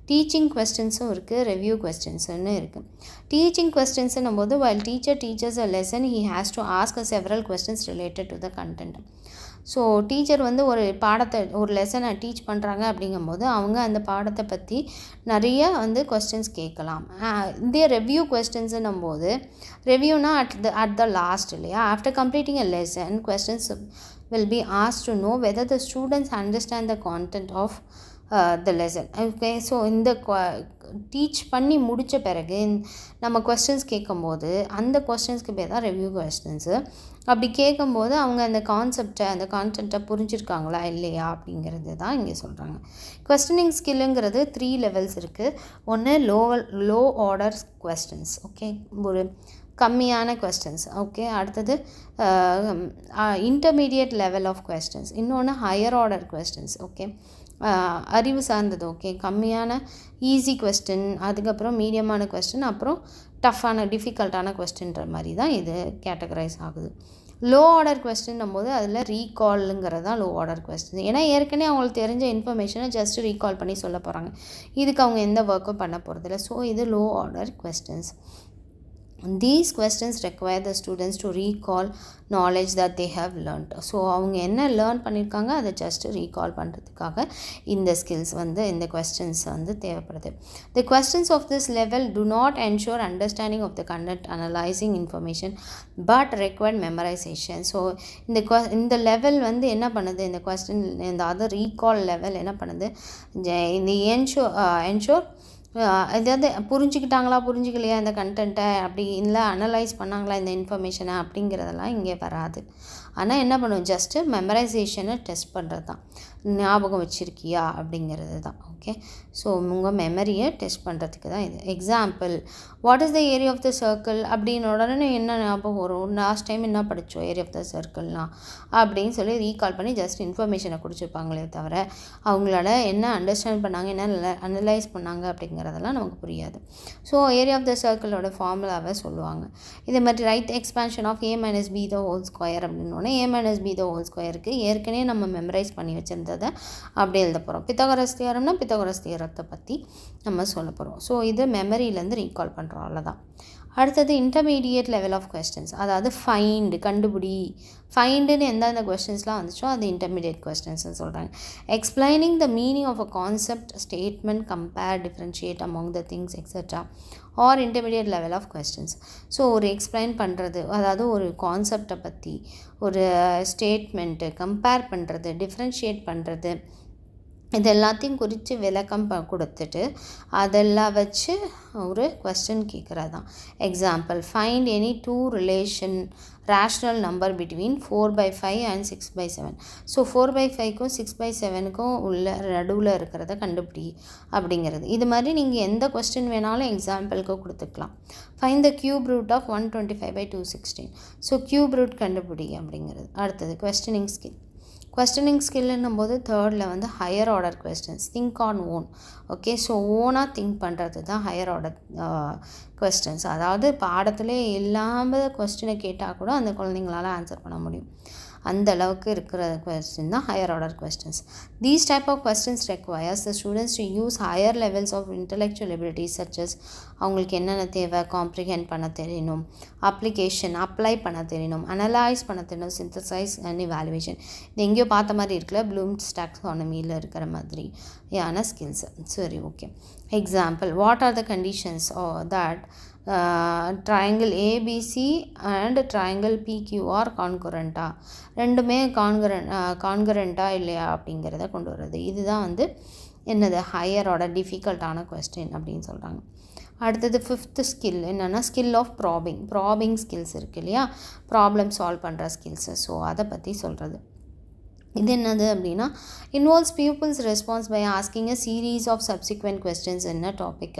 டீச்சிங் கொஸ்டின்ஸும் இருக்குது, ரிவ்யூ கொஸ்டின்ஸுன்னு இருக்குது. டீச்சிங் கொஸ்டின்ஸுன்னும் போது while teacher teaches a lesson he has to ask several questions related to the content. So teacher வந்து ஒரு பாடத்தை ஒரு லெசனை டீச் பண்ணுறாங்க அப்படிங்கும்போது அவங்க அந்த பாடத்தை பற்றி நிறைய வந்து கொஸ்டின்ஸ் கேட்கலாம். இதே ரிவ்யூ கொஸ்டின்ஸுன்னும் போது ரிவ்யூனா அட் த லாஸ்ட் இல்லையா, after completing a lesson questions will be asked to know whether the students understand the content of the lesson. Okay, so இந்த டீச் பண்ணி முடித்த பிறகு நம்ம கொஸ்டின்ஸ் கேட்கும்போது அந்த கொஸ்டின்ஸ்க்கு பேர் தான் ரிவ்யூ கொஸ்டின்ஸு. அப்படி கேட்கும்போது அவங்க அந்த கான்டென்ட்டை புரிஞ்சுருக்காங்களா இல்லையா அப்படிங்கிறது தான் இங்கே சொல்கிறாங்க. கொஸ்டினிங் ஸ்கில்லுங்கிறது 3 levels இருக்குது. ஒன்று லோ ஆர்டர் கொஸ்டின்ஸ், ஓகே, ஒரு கம்மியான கொஸ்டின்ஸ். ஓகே, அடுத்தது இன்டர்மீடியட் லெவல் ஆஃப் கொஸ்டின்ஸ், இன்னொன்று ஹையர் ஆர்டர் கொஸ்டின்ஸ். ஓகே, அறிவு சார்ந்தது. ஓகே, கம்மியான ஈஸி கொஸ்டின், அதுக்கப்புறம் மீடியமான கொஸ்டின், அப்புறம் டஃப்பான டிஃபிகல்ட்டான கொஸ்டின்ற மாதிரி தான் இது கேட்டகரைஸ் ஆகுது. லோ ஆர்டர் கொஸ்டின் போது அதில் ரீகால்ங்கிறது தான் லோ ஆர்டர் கொஸ்டின். ஏன்னா ஏற்கனவே அவங்களுக்கு தெரிஞ்ச இன்ஃபர்மேஷனை ஜஸ்ட் ரீகால் பண்ணி சொல்ல போகிறாங்க, இதுக்கு அவங்க எந்த ஒர்க்கும் பண்ண போகிறதில்ல. ஸோ இது low order questions. These questions require the students to recall knowledge that they have learned. So அவங்க என்ன லேர்ன் பண்ணியிருக்காங்க அதை ஜஸ்ட் ரீகால் பண்ணுறதுக்காக இந்த ஸ்கில்ஸ் வந்து இந்த கொஸ்டின்ஸ் வந்து தேவைப்படுது. The questions of this level do not ensure understanding of the content, analyzing information but require memorization. So இந்த லெவல் வந்து என்ன பண்ணுது, இந்த கொஸ்டின் இந்த அதர் ரீகால் லெவல் என்ன பண்ணுது, இந்த என்ஷோர் எதாவது புரிஞ்சுக்கிலையா இந்த கண்டென்ட்டை, அப்படி இல்லை அனலைஸ் பண்ணாங்களா இந்த இன்ஃபர்மேஷனை அப்படிங்கிறதெல்லாம் இங்கே வராது. ஆனால் என்ன பண்ணுவோம், ஜஸ்ட்டு மெமரைசேஷனை டெஸ்ட் பண்ணுறது தான், ஞாபகம் வச்சுருக்கியா அப்படிங்கிறது தான். ஓகே, ஸோ உங்கள் மெமரியை டெஸ்ட் பண்ணுறதுக்கு தான் இது. Example, what is the area of the circle அப்படின்னு உடனே என்ன ஞாபகம் வரும், லாஸ்ட் டைம் என்ன படித்தோம் ஏரியா ஆஃப் த சர்க்கிள்லாம் அப்படின்னு சொல்லி ரீகால் பண்ணி ஜஸ்ட் இன்ஃபர்மேஷனை கொடுத்துருப்பாங்களே தவிர அவங்களால என்ன அண்டர்ஸ்டாண்ட் பண்ணாங்க, என்ன அனலைஸ் பண்ணாங்க அப்படிங்கிறதெல்லாம் நமக்கு புரியாது. ஸோ ஏரியா ஆஃப் த சர்க்கிளோட ஃபார்முலாவை சொல்லுவாங்க. இதே மாதிரி write expansion of a minus b the whole square அப்படின்னோடனே a minus b the whole squareக்கு ஏற்கனவே நம்ம மெமரைஸ் பண்ணி வச்சுருந்ததை அப்படி எழுத போகிறோம். பித்தாகரஸ் தியரம்னா பித்தாகரஸ் தியரத்தை பற்றி நம்ம சொல்ல போகிறோம். ஸோ இது மெமரியிலேருந்து ரீகால் பண்ணுறோம், அவ்வளோதான். அடுத்தது இன்டர்மீடியட் லெவல் ஆஃப் கொஸ்டின்ஸ், அதாவது கண்டுபிடி, ஃபைண்டுன்னு எந்தெந்த கொஸ்டின்ஸ்லாம் வந்துச்சோ அது இன்டர்மீடியட் கொஸ்டின்ஸ்னு சொல்கிறாங்க. Explaining the meaning of a concept, statement, compare, differentiate among the things etcetera are intermediate level of questions. So ஒரு எக்ஸ்பிளைன் பண்ணுறது, அதாவது ஒரு கான்செப்டை பற்றி ஒரு ஸ்டேட்மெண்ட்டு, கம்பேர் பண்ணுறது, டிஃப்ரென்ஷியேட் பண்ணுறது, இது எல்லாத்தையும் குறித்து விளக்கம் கொடுத்துட்டு அதெல்லாம் வச்சு ஒரு கொஸ்டின் கேட்குறது தான். Example, find any 2 rational number between 4/5 and 6/7. So 4/5க்கும் 6/7க்கும் உள்ள நடுவில் இருக்கிறத கண்டுபிடி அப்படிங்கிறது. இது மாதிரி நீங்கள் எந்த கொஸ்டின் வேணாலும் எக்ஸாம்பிளுக்கு கொடுத்துக்கலாம். Find the cube root of 125/216. So cube root கண்டுபிடி அப்படிங்கிறது. அடுத்தது கொஸ்டினிங் ஸ்கில்லுன்னும் போது தேர்டில் வந்து higher order questions, think on own. Okay, so ஓனாக திங்க் பண்ணுறது தான் ஹையர் ஆர்டர் கொஸ்டின்ஸ். அதாவது பாடத்திலே இல்லாமல் கொஸ்டினை கேட்டால் கூட அந்த குழந்தைங்களால் ஆன்சர் பண்ண முடியும். அந்த அளவுக்கு இருக்கிற கொஸ்டின் தான் higher order questions. These type of questions requires the students to use higher levels of intellectual abilities such as அவங்களுக்கு என்னென்ன தேவை, காம்ப்ரிஹெண்ட் பண்ண தெரியணும், அப்ளிகேஷன் அப்ளை பண்ண தெரியணும், அனலைஸ் பண்ண தெரியணும், சிந்தசைஸ் அண்ட் இவாலுவேஷன். இது எங்கேயோ பார்த்த மாதிரி இருக்குல்ல, ப்ளூம்ஸ் டாக்ஸானமியில் இருக்கிற மாதிரி யான ஸ்கில்ஸ். சரி, okay. Example, what are the conditions that triangle ABC and triangle PQR கான்குரண்ட்டா, ரெண்டுமே கான்குரண்ட்டா இல்லையா அப்படிங்கிறத கொண்டு வர்றது. இதுதான் வந்து என்னது ஹையர் ஆர்டர் டிஃபிகல்ட்டான கொஸ்டின் அப்படின்னு சொல்கிறாங்க. அடுத்தது 5th ஸ்கில் என்னென்னா ஸ்கில் ஆஃப் ப்ராபிங் ஸ்கில்ஸ் இருக்குது இல்லையா, ப்ராப்ளம் சால்வ் பண்ணுற ஸ்கில்ஸு. ஸோ அதை பற்றி சொல்கிறது. இது என்னது அப்படின்னா involves pupils response by asking a series of subsequent questions. என்ன டாபிக்,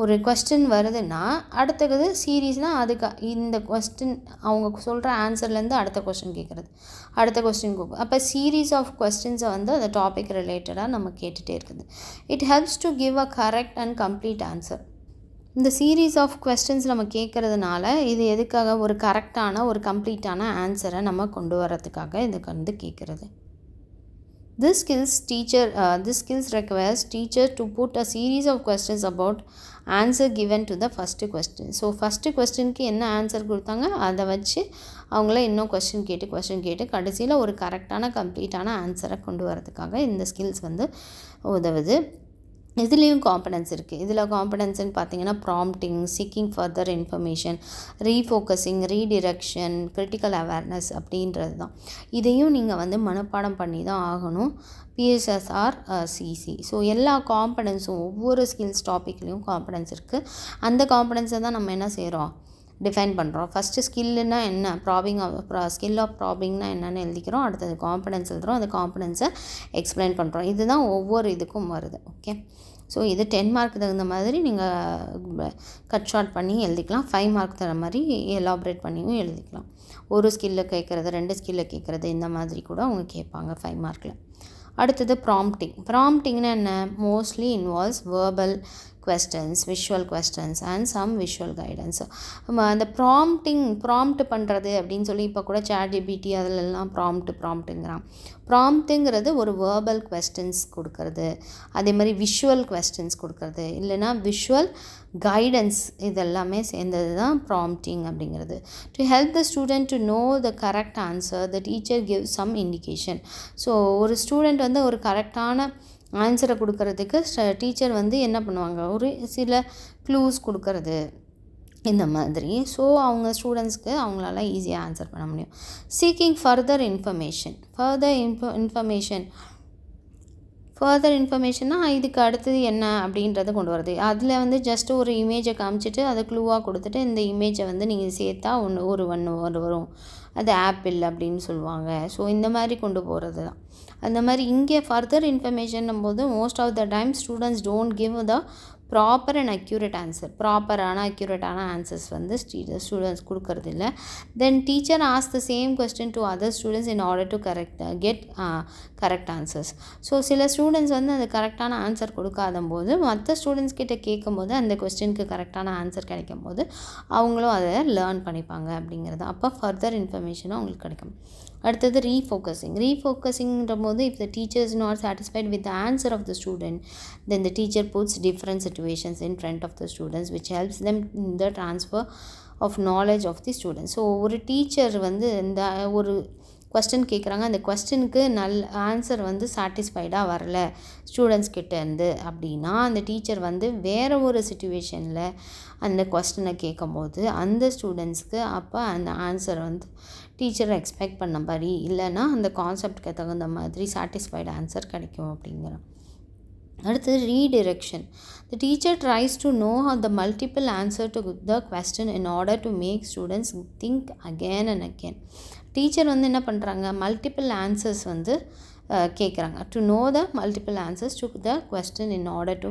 ஒரு கொஸ்டின் வருதுன்னா அடுத்தது சீரீஸ்னால் அதுக்கு இந்த கொஸ்டின் அவங்க சொல்கிற ஆன்சர்லேருந்து அடுத்த கொஸ்டின் கேட்குறது, அடுத்த கொஸ்டின் அப்போ சீரீஸ் ஆஃப் கொஸ்டின்ஸை வந்து அந்த டாபிக் ரிலேட்டடாக நம்ம கேட்டுகிட்டே இருக்குது. It helps to give a correct and complete answer. இந்த சீரீஸ் ஆஃப் கொஸ்டின்ஸ் நம்ம கேட்குறதுனால இது எதுக்காக, ஒரு கரெக்டான ஒரு கம்ப்ளீட்டான ஆன்சரை நம்ம கொண்டு வரதுக்காக இதுக்கு வந்து கேட்குறது. This skills requires teacher to put a series of questions about answer given to the first question. So first questionக்கு என்ன ஆன்சர் கொடுத்தாங்க அதை வச்சு அவங்கள இன்னும் கொஸ்டின் கேட்டு கடைசியில் ஒரு கரெக்டான கம்ப்ளீட்டான ஆன்சரை கொண்டு வரதுக்காக இந்த ஸ்கில்ஸ் வந்து உதவுது. இதுலேயும் காம்பனன்ஸ் இருக்குது. இதில் காம்பனன்ஸ்ன்னு பார்த்தீங்கன்னா prompting, seeking further information, refocusing, redirection, critical awareness அப்படின்றது தான். இதையும் நீங்கள் வந்து மனப்பாடம் பண்ணி தான் ஆகணும், பிஎஸ்எஸ்ஆர் சிசி. ஸோ எல்லா காம்பனன்ஸும் ஒவ்வொரு ஸ்கில்ஸ் டாப்பிக்லேயும் காம்பனன்ஸ் இருக்குது. அந்த காம்பனன்ஸை தான் நம்ம என்ன செய்கிறோம், டிஃபைன் பண்ணுறோம். ஃபஸ்ட்டு ஸ்கில்லுன்னா என்ன, ஸ்கில் ஆஃப் ப்ராபிங்னா என்னென்னு எழுதிக்கிறோம், அடுத்தது காம்பனன்ஸ் எழுதுகிறோம், அந்த காம்பனன்ஸை எக்ஸ்பிளைன் பண்ணுறோம். இதுதான் ஒவ்வொரு இதுக்கும் வருது. ஓகே, ஸோ இது 10 மார்க் தகுந்த மாதிரி நீங்கள் கட் ஷார்ட் பண்ணி எழுதிக்கலாம், 5 மார்க் தகுந்த மாதிரி எலாபரேட் பண்ணியும் எழுதிக்கலாம். ஒரு ஸ்கில்லில் கேட்குறது, 2 ஸ்கில்லில் கேட்குறது, இந்த மாதிரி கூட அவங்க கேட்பாங்க 5 மார்க்கில். அடுத்தது ப்ராம்ப்டிங்னா என்ன, mostly involves verbal questions, visual questions and some visual guidance. அந்த ப்ராம்ப்ட் பண்ணுறது அப்படின்னு சொல்லி இப்போ கூட ChatGPT அதிலெல்லாம் ப்ராம்ப்ட்டுங்கிறான். ப்ராம்ப்ட்டுங்கிறது ஒரு வேர்பல் கொஸ்டின்ஸ் கொடுக்கறது, அதே மாதிரி விஷுவல் கொஸ்டின்ஸ் கொடுக்கறது, இல்லைனா விஷுவல் கைடன்ஸ், இதெல்லாமே சேர்ந்தது தான் ப்ராம்ப்டிங் அப்படிங்கிறது. To help the student to know the correct answer the teacher give some indication. So ஒரு ஸ்டூடெண்ட் வந்து ஒரு கரெக்டான ஆன்சரை கொடுக்கறதுக்கு டீச்சர் வந்து என்ன பண்ணுவாங்க, ஒரு சில க்ளூஸ் கொடுக்கறது இந்த மாதிரி. ஸோ அவங்க ஸ்டூடெண்ட்ஸ்க்கு அவங்களால ஈஸியாக ஆன்சர் பண்ண முடியும். சீக்கிங் ஃபர்தர் இன்ஃபர்மேஷன்னா இதுக்கு அடுத்தது என்ன அப்படின்றத கொண்டு வருது. அதில் வந்து ஜஸ்ட் ஒரு இமேஜை காமிச்சிட்டு அதை க்ளூவாக கொடுத்துட்டு இந்த இமேஜை வந்து நீங்கள் சேர்த்தா ஒன்று வரும், அது ஆப்பிள் அப்படின்னு சொல்லுவாங்க. ஸோ இந்த மாதிரி கொண்டு போகிறது தான். அந்த மாதிரி இங்கே ஃபர்தர் இன்ஃபர்மேஷன் போது most of the time students don't give the proper and accurate answer. அக்யூரேட்டான ஆன்சர்ஸ் வந்து ஸ்டூடெண்ட்ஸ் கொடுக்கறது இல்லை. Then teacher ask the same question to other students in order to get correct answers. So சில students வந்து அது கரெக்டான answer கொடுக்காத போது மற்ற ஸ்டூடெண்ட்ஸ் கிட்ட கேட்கும்போது அந்த கொஸ்டினுக்கு கரெக்டான ஆன்சர் கிடைக்கும் போது அவங்களும் அதை லேர்ன் பண்ணிப்பாங்க அப்படிங்கிறது. அப்போ ஃபர்தர் இன்ஃபர்மேஷனும் அவங்களுக்கு கிடைக்கும். அடுத்தது ரீஃபோக்கஸிங்கிற போது if the teacher is not satisfied with the answer of the student, then the teacher puts different situations in front of the students which helps them in the transfer of knowledge of the students. So ஒரு teacher வந்து இந்த ஒரு கொஸ்டின் கேட்குறாங்க, அந்த கொஸ்டினுக்கு answer வந்து சாட்டிஸ்ஃபைடாக வரல ஸ்டூடெண்ட்ஸ் கிட்டேருந்து அப்படின்னா அந்த டீச்சர் வந்து வேறு ஒரு சிச்சுவேஷனில் அந்த கொஸ்டினை கேட்கும்போது அந்த ஸ்டூடெண்ட்ஸ்க்கு அப்போ அந்த ஆன்சர் வந்து டீச்சரை எக்ஸ்பெக்ட் பண்ண மாதிரி இல்லைன்னா அந்த கான்செப்டுக்கு தகுந்த மாதிரி சாட்டிஸ்ஃபைடு ஆன்சர் கிடைக்கும் அப்படிங்கிறோம். அடுத்தது redirection. The teacher tries to know the multiple answer to the question in order to make students think again and again. Teacher வந்து என்ன பண்ணுறாங்க, மல்டிபிள் ஆன்சர்ஸ் வந்து கேட்குறாங்க. To know the multiple answers to the question in order to.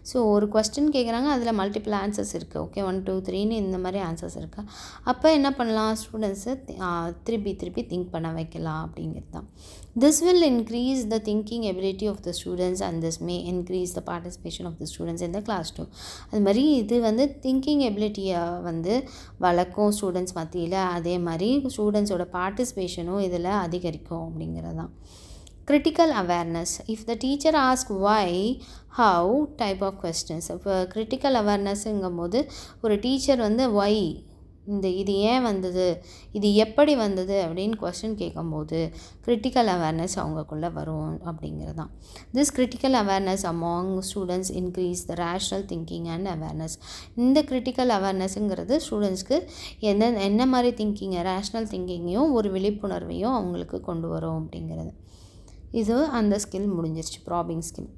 So ஒரு கொஸ்டின் கேட்குறாங்க, அதில் மல்டிபிள் ஆன்சர்ஸ் இருக்குது. ஓகே 1 2 3ன்னு இந்த மாதிரி ஆன்சர்ஸ் இருக்குது. அப்போ என்ன பண்ணலாம், ஸ்டூடெண்ட்ஸை திருப்பி திங்க் பண்ண வைக்கலாம் அப்படிங்கிறது தான். This will increase the thinking ability of the students and this may increase the participation of the students in the class too. அது மாதிரி இது வந்து திங்கிங் எபிலிட்டியை வந்து வளர்க்கும் ஸ்டூடெண்ட்ஸ் மத்தியில். அதே மாதிரி ஸ்டூடெண்ட்ஸோட பார்ட்டிசிபேஷனும் இதில் அதிகரிக்கும் அப்படிங்கிறது தான். Critical awareness. If the teacher asks why, how type of questions. இப்போ critical awarenessங்கும் போது ஒரு டீச்சர் வந்து why, இது ஏன் வந்தது, இது எப்படி வந்தது அப்படின்னு கொஸ்டின் கேட்கும்போது கிரிட்டிக்கல் அவேர்னஸ் அவங்களுக்குள்ளே வரும் அப்படிங்கிறது தான். This critical awareness among students increase the rational thinking and awareness. இந்த கிரிட்டிக்கல் அவேர்னஸ்ங்கிறது ஸ்டூடெண்ட்ஸ்க்கு என்ன மாதிரி திங்கிங்கை, ரேஷ்னல் திங்கிங்கையும் ஒரு விழிப்புணர்வையும் அவங்களுக்கு கொண்டு வரும் அப்படிங்கிறது. இது அந்த ஸ்கில் முடிஞ்சிருச்சு, ப்ராபிங் ஸ்கில்,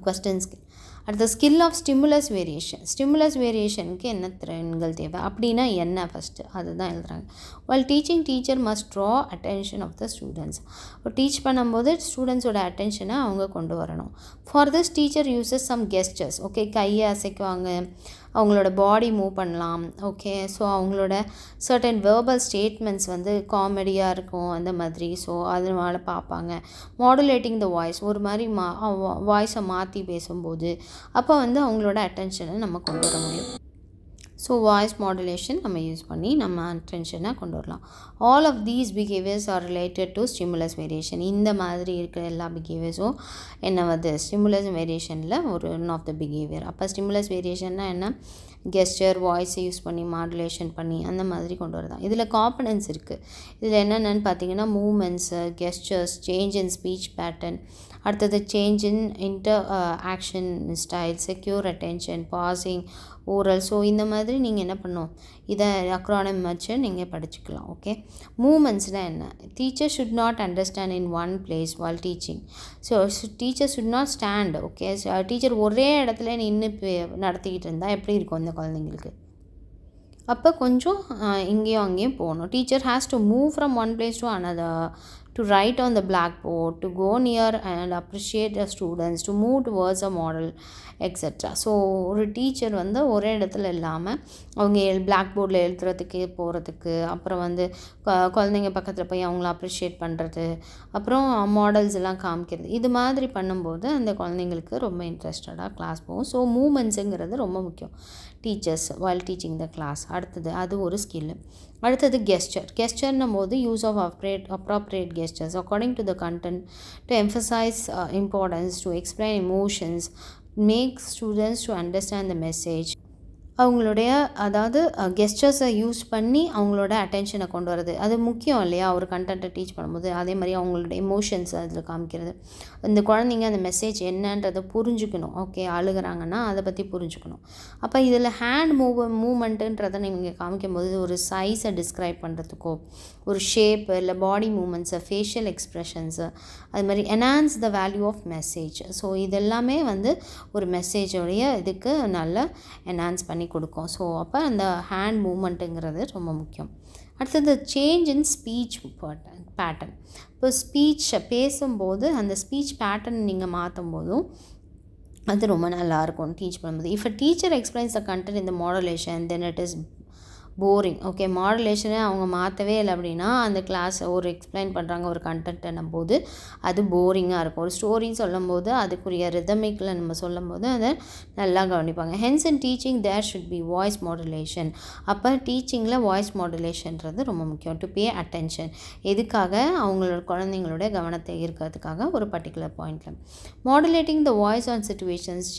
கொஸ்டின் ஸ்கில். அடுத்த skill of stimulus variation. Stimulus வேரியேஷனுக்கு என்ன திறன்கள் தேவை அப்படின்னா என்ன ஃபஸ்ட்டு அதுதான் எழுதுறாங்க. while teaching teacher must draw attention of the students. இப்போ டீச் பண்ணும்போது ஸ்டூடெண்ட்ஸோட அட்டென்ஷனை அவங்க கொண்டு வரணும். For this teacher uses some gestures. Okay, கையை அசைக்குவாங்க, அவங்களோட பாடி மூவ் பண்ணலாம். ஓகே, ஸோ அவங்களோட சர்டன் வேர்பல் ஸ்டேட்மெண்ட்ஸ் வந்து காமெடியாக இருக்கும் அந்த மாதிரி. ஸோ அதனால பார்ப்பாங்க. மாடுலேட்டிங் த வாய்ஸ், ஒரு மாதிரி வாய்ஸை மாற்றி பேசும்போது அப்போ வந்து அவங்களோட அட்டென்ஷனை நம்ம கொண்டு வர முடியும். ஸோ வாய்ஸ் மாடுலேஷன் நம்ம யூஸ் பண்ணி நம்ம அட்டென்ஷனை கொண்டு வரலாம். All of these behaviours are related to stimulus variation. இந்த மாதிரி இருக்கிற எல்லா பிஹேவியர்ஸும் என்ன வந்து ஸ்டிமுலஸ் வேரியேஷனில் ஒரு ஒன் ஆஃப் த பிஹேவியர். அப்போ ஸ்டிமுலஸ் வேரியேஷன்னா என்ன, கெஸ்டர், வாய்ஸை யூஸ் பண்ணி மாடுலேஷன் பண்ணி அந்த மாதிரி கொண்டு வரதான். இதில் காம்பனன்ஸ் இருக்குது. இதில் என்னென்னு பார்த்தீங்கன்னா movements, gestures, change in speech pattern, அடுத்தது change in action style, secure attention, pausing, oral. So இந்த மாதிரி நீங்கள் என்ன பண்ணணும், இதை அக்ரானிம் வச்சு நீங்கள் படிச்சுக்கலாம். ஓகே, மூமெண்ட்ஸ்னால் என்ன, teacher should not understand in one place wall teaching. So teacher should not stand. Okay, teacher ஒரே இடத்துல நின்று நடத்திக்கிட்டு இருந்தால் எப்படி இருக்கும் இந்த குழந்தைங்களுக்கு, அப்போ கொஞ்சம் இங்கேயும் அங்கேயும் போகணும். Teacher has to move from one place to another, to write on the blackboard, to go near and appreciate the students, to move towards a model, etc. So ஒரு டீச்சர் வந்து ஒரே இடத்துல இல்லாமல் அவங்க பிளாக்போர்டில் எழுதுறதுக்கு போகிறதுக்கு, அப்புறம் வந்து குழந்தைங்க பக்கத்தில் போய் அவங்கள அப்ரிஷியேட் பண்ணுறது, அப்புறம் மாடல்ஸ் எல்லாம் காமிக்கிறது, இது மாதிரி பண்ணும்போது அந்த குழந்தைங்களுக்கு ரொம்ப இன்ட்ரெஸ்டடாக கிளாஸ் போகும். ஸோ மூமெண்ட்ஸுங்கிறது ரொம்ப முக்கியம் teachers while teaching the class. அடுத்தது அது ஒரு ஸ்கில்லு. அடுத்தது கெஸ்டர்னும் போது use of appropriate gestures according to the content to emphasize importance, to explain emotions, make students to understand the message. அவங்களுடைய அதாவது கெஸ்டர்ஸை யூஸ் பண்ணி அவங்களோட அட்டென்ஷனை கொண்டு வரது அது முக்கியம் இல்லையா ஒரு கண்டென்ட்டை டீச் பண்ணும்போது. அதே மாதிரி அவங்களோட எமோஷன்ஸ் அதில் காமிக்கிறது. இந்த குழந்தைங்க அந்த மெசேஜ் என்னன்றதை புரிஞ்சுக்கணும். ஓகே, அழுகிறாங்கன்னா அதை பற்றி புரிஞ்சுக்கணும். அப்போ இதில் ஹேண்ட் மூமெண்ட்டுன்றதை நீங்கள் காமிக்கும்போது ஒரு சைஸை டிஸ்கிரைப் பண்ணுறதுக்கோ, ஒரு ஷேப்பு, இல்லை பாடி மூமெண்ட்ஸை, ஃபேஷியல் எக்ஸ்ப்ரெஷன்ஸு, அது மாதிரி enhance the value of message. So இதெல்லாமே வந்து ஒரு மெசேஜோடைய இதுக்கு நல்லா என்ஹான்ஸ் பண்ணி கொடுக்கும். ஸோ அப்போ அந்த ஹேண்ட் மூமெண்ட்டுங்கிறது ரொம்ப முக்கியம். அடுத்தது சேஞ்ச் இன் ஸ்பீச் பேட்டர்ன். இப்போ ஸ்பீச்சை பேசும்போது அந்த ஸ்பீச் பேட்டர்ன் நீங்கள் மாற்றும் போதும் அது ரொம்ப நல்லாயிருக்கும் டீச் பண்ணும்போது. If a teacher explains the content இந்த modulation then it is boring. Okay, மாடுலேஷனை அவங்க மாற்றவே இல்லை அப்படின்னா அந்த கிளாஸை ஒரு எக்ஸ்பிளைன் பண்ணுறாங்க ஒரு கண்டென்ட்னும் போது அது போரிங்காக இருக்கும். ஒரு ஸ்டோரி சொல்லும்போது அதுக்குரிய ரிதமிக்கில் நம்ம சொல்லும்போது அதை நல்லா கவனிப்பாங்க. Hence in teaching there should be voice modulation. அப்போ டீச்சிங்கில் வாய்ஸ் மாடுலேஷன்றது ரொம்ப முக்கியம். டு பே அட்டென்ஷன், எதுக்காக அவங்களோட குழந்தைங்களோட கவனத்தை ஈர்க்கிறதுக்காக ஒரு பர்டிகுலர் பாயிண்டில். Modulating the voice on situations,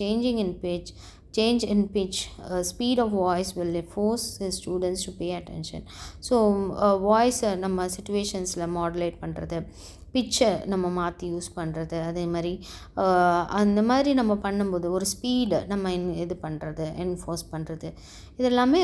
change in pitch, speed of voice will force the students to pay attention. So voice நம்ம சிச்சுவேஷன்ஸில் மாடுலேட் பண்ணுறது, பிச்சை நம்ம மாற்றி யூஸ் பண்ணுறது, அதே மாதிரி அந்த மாதிரி நம்ம பண்ணும்போது ஒரு ஸ்பீடை நம்ம இது பண்ணுறது, என்ஃபோர்ஸ் பண்ணுறது, இதெல்லாமே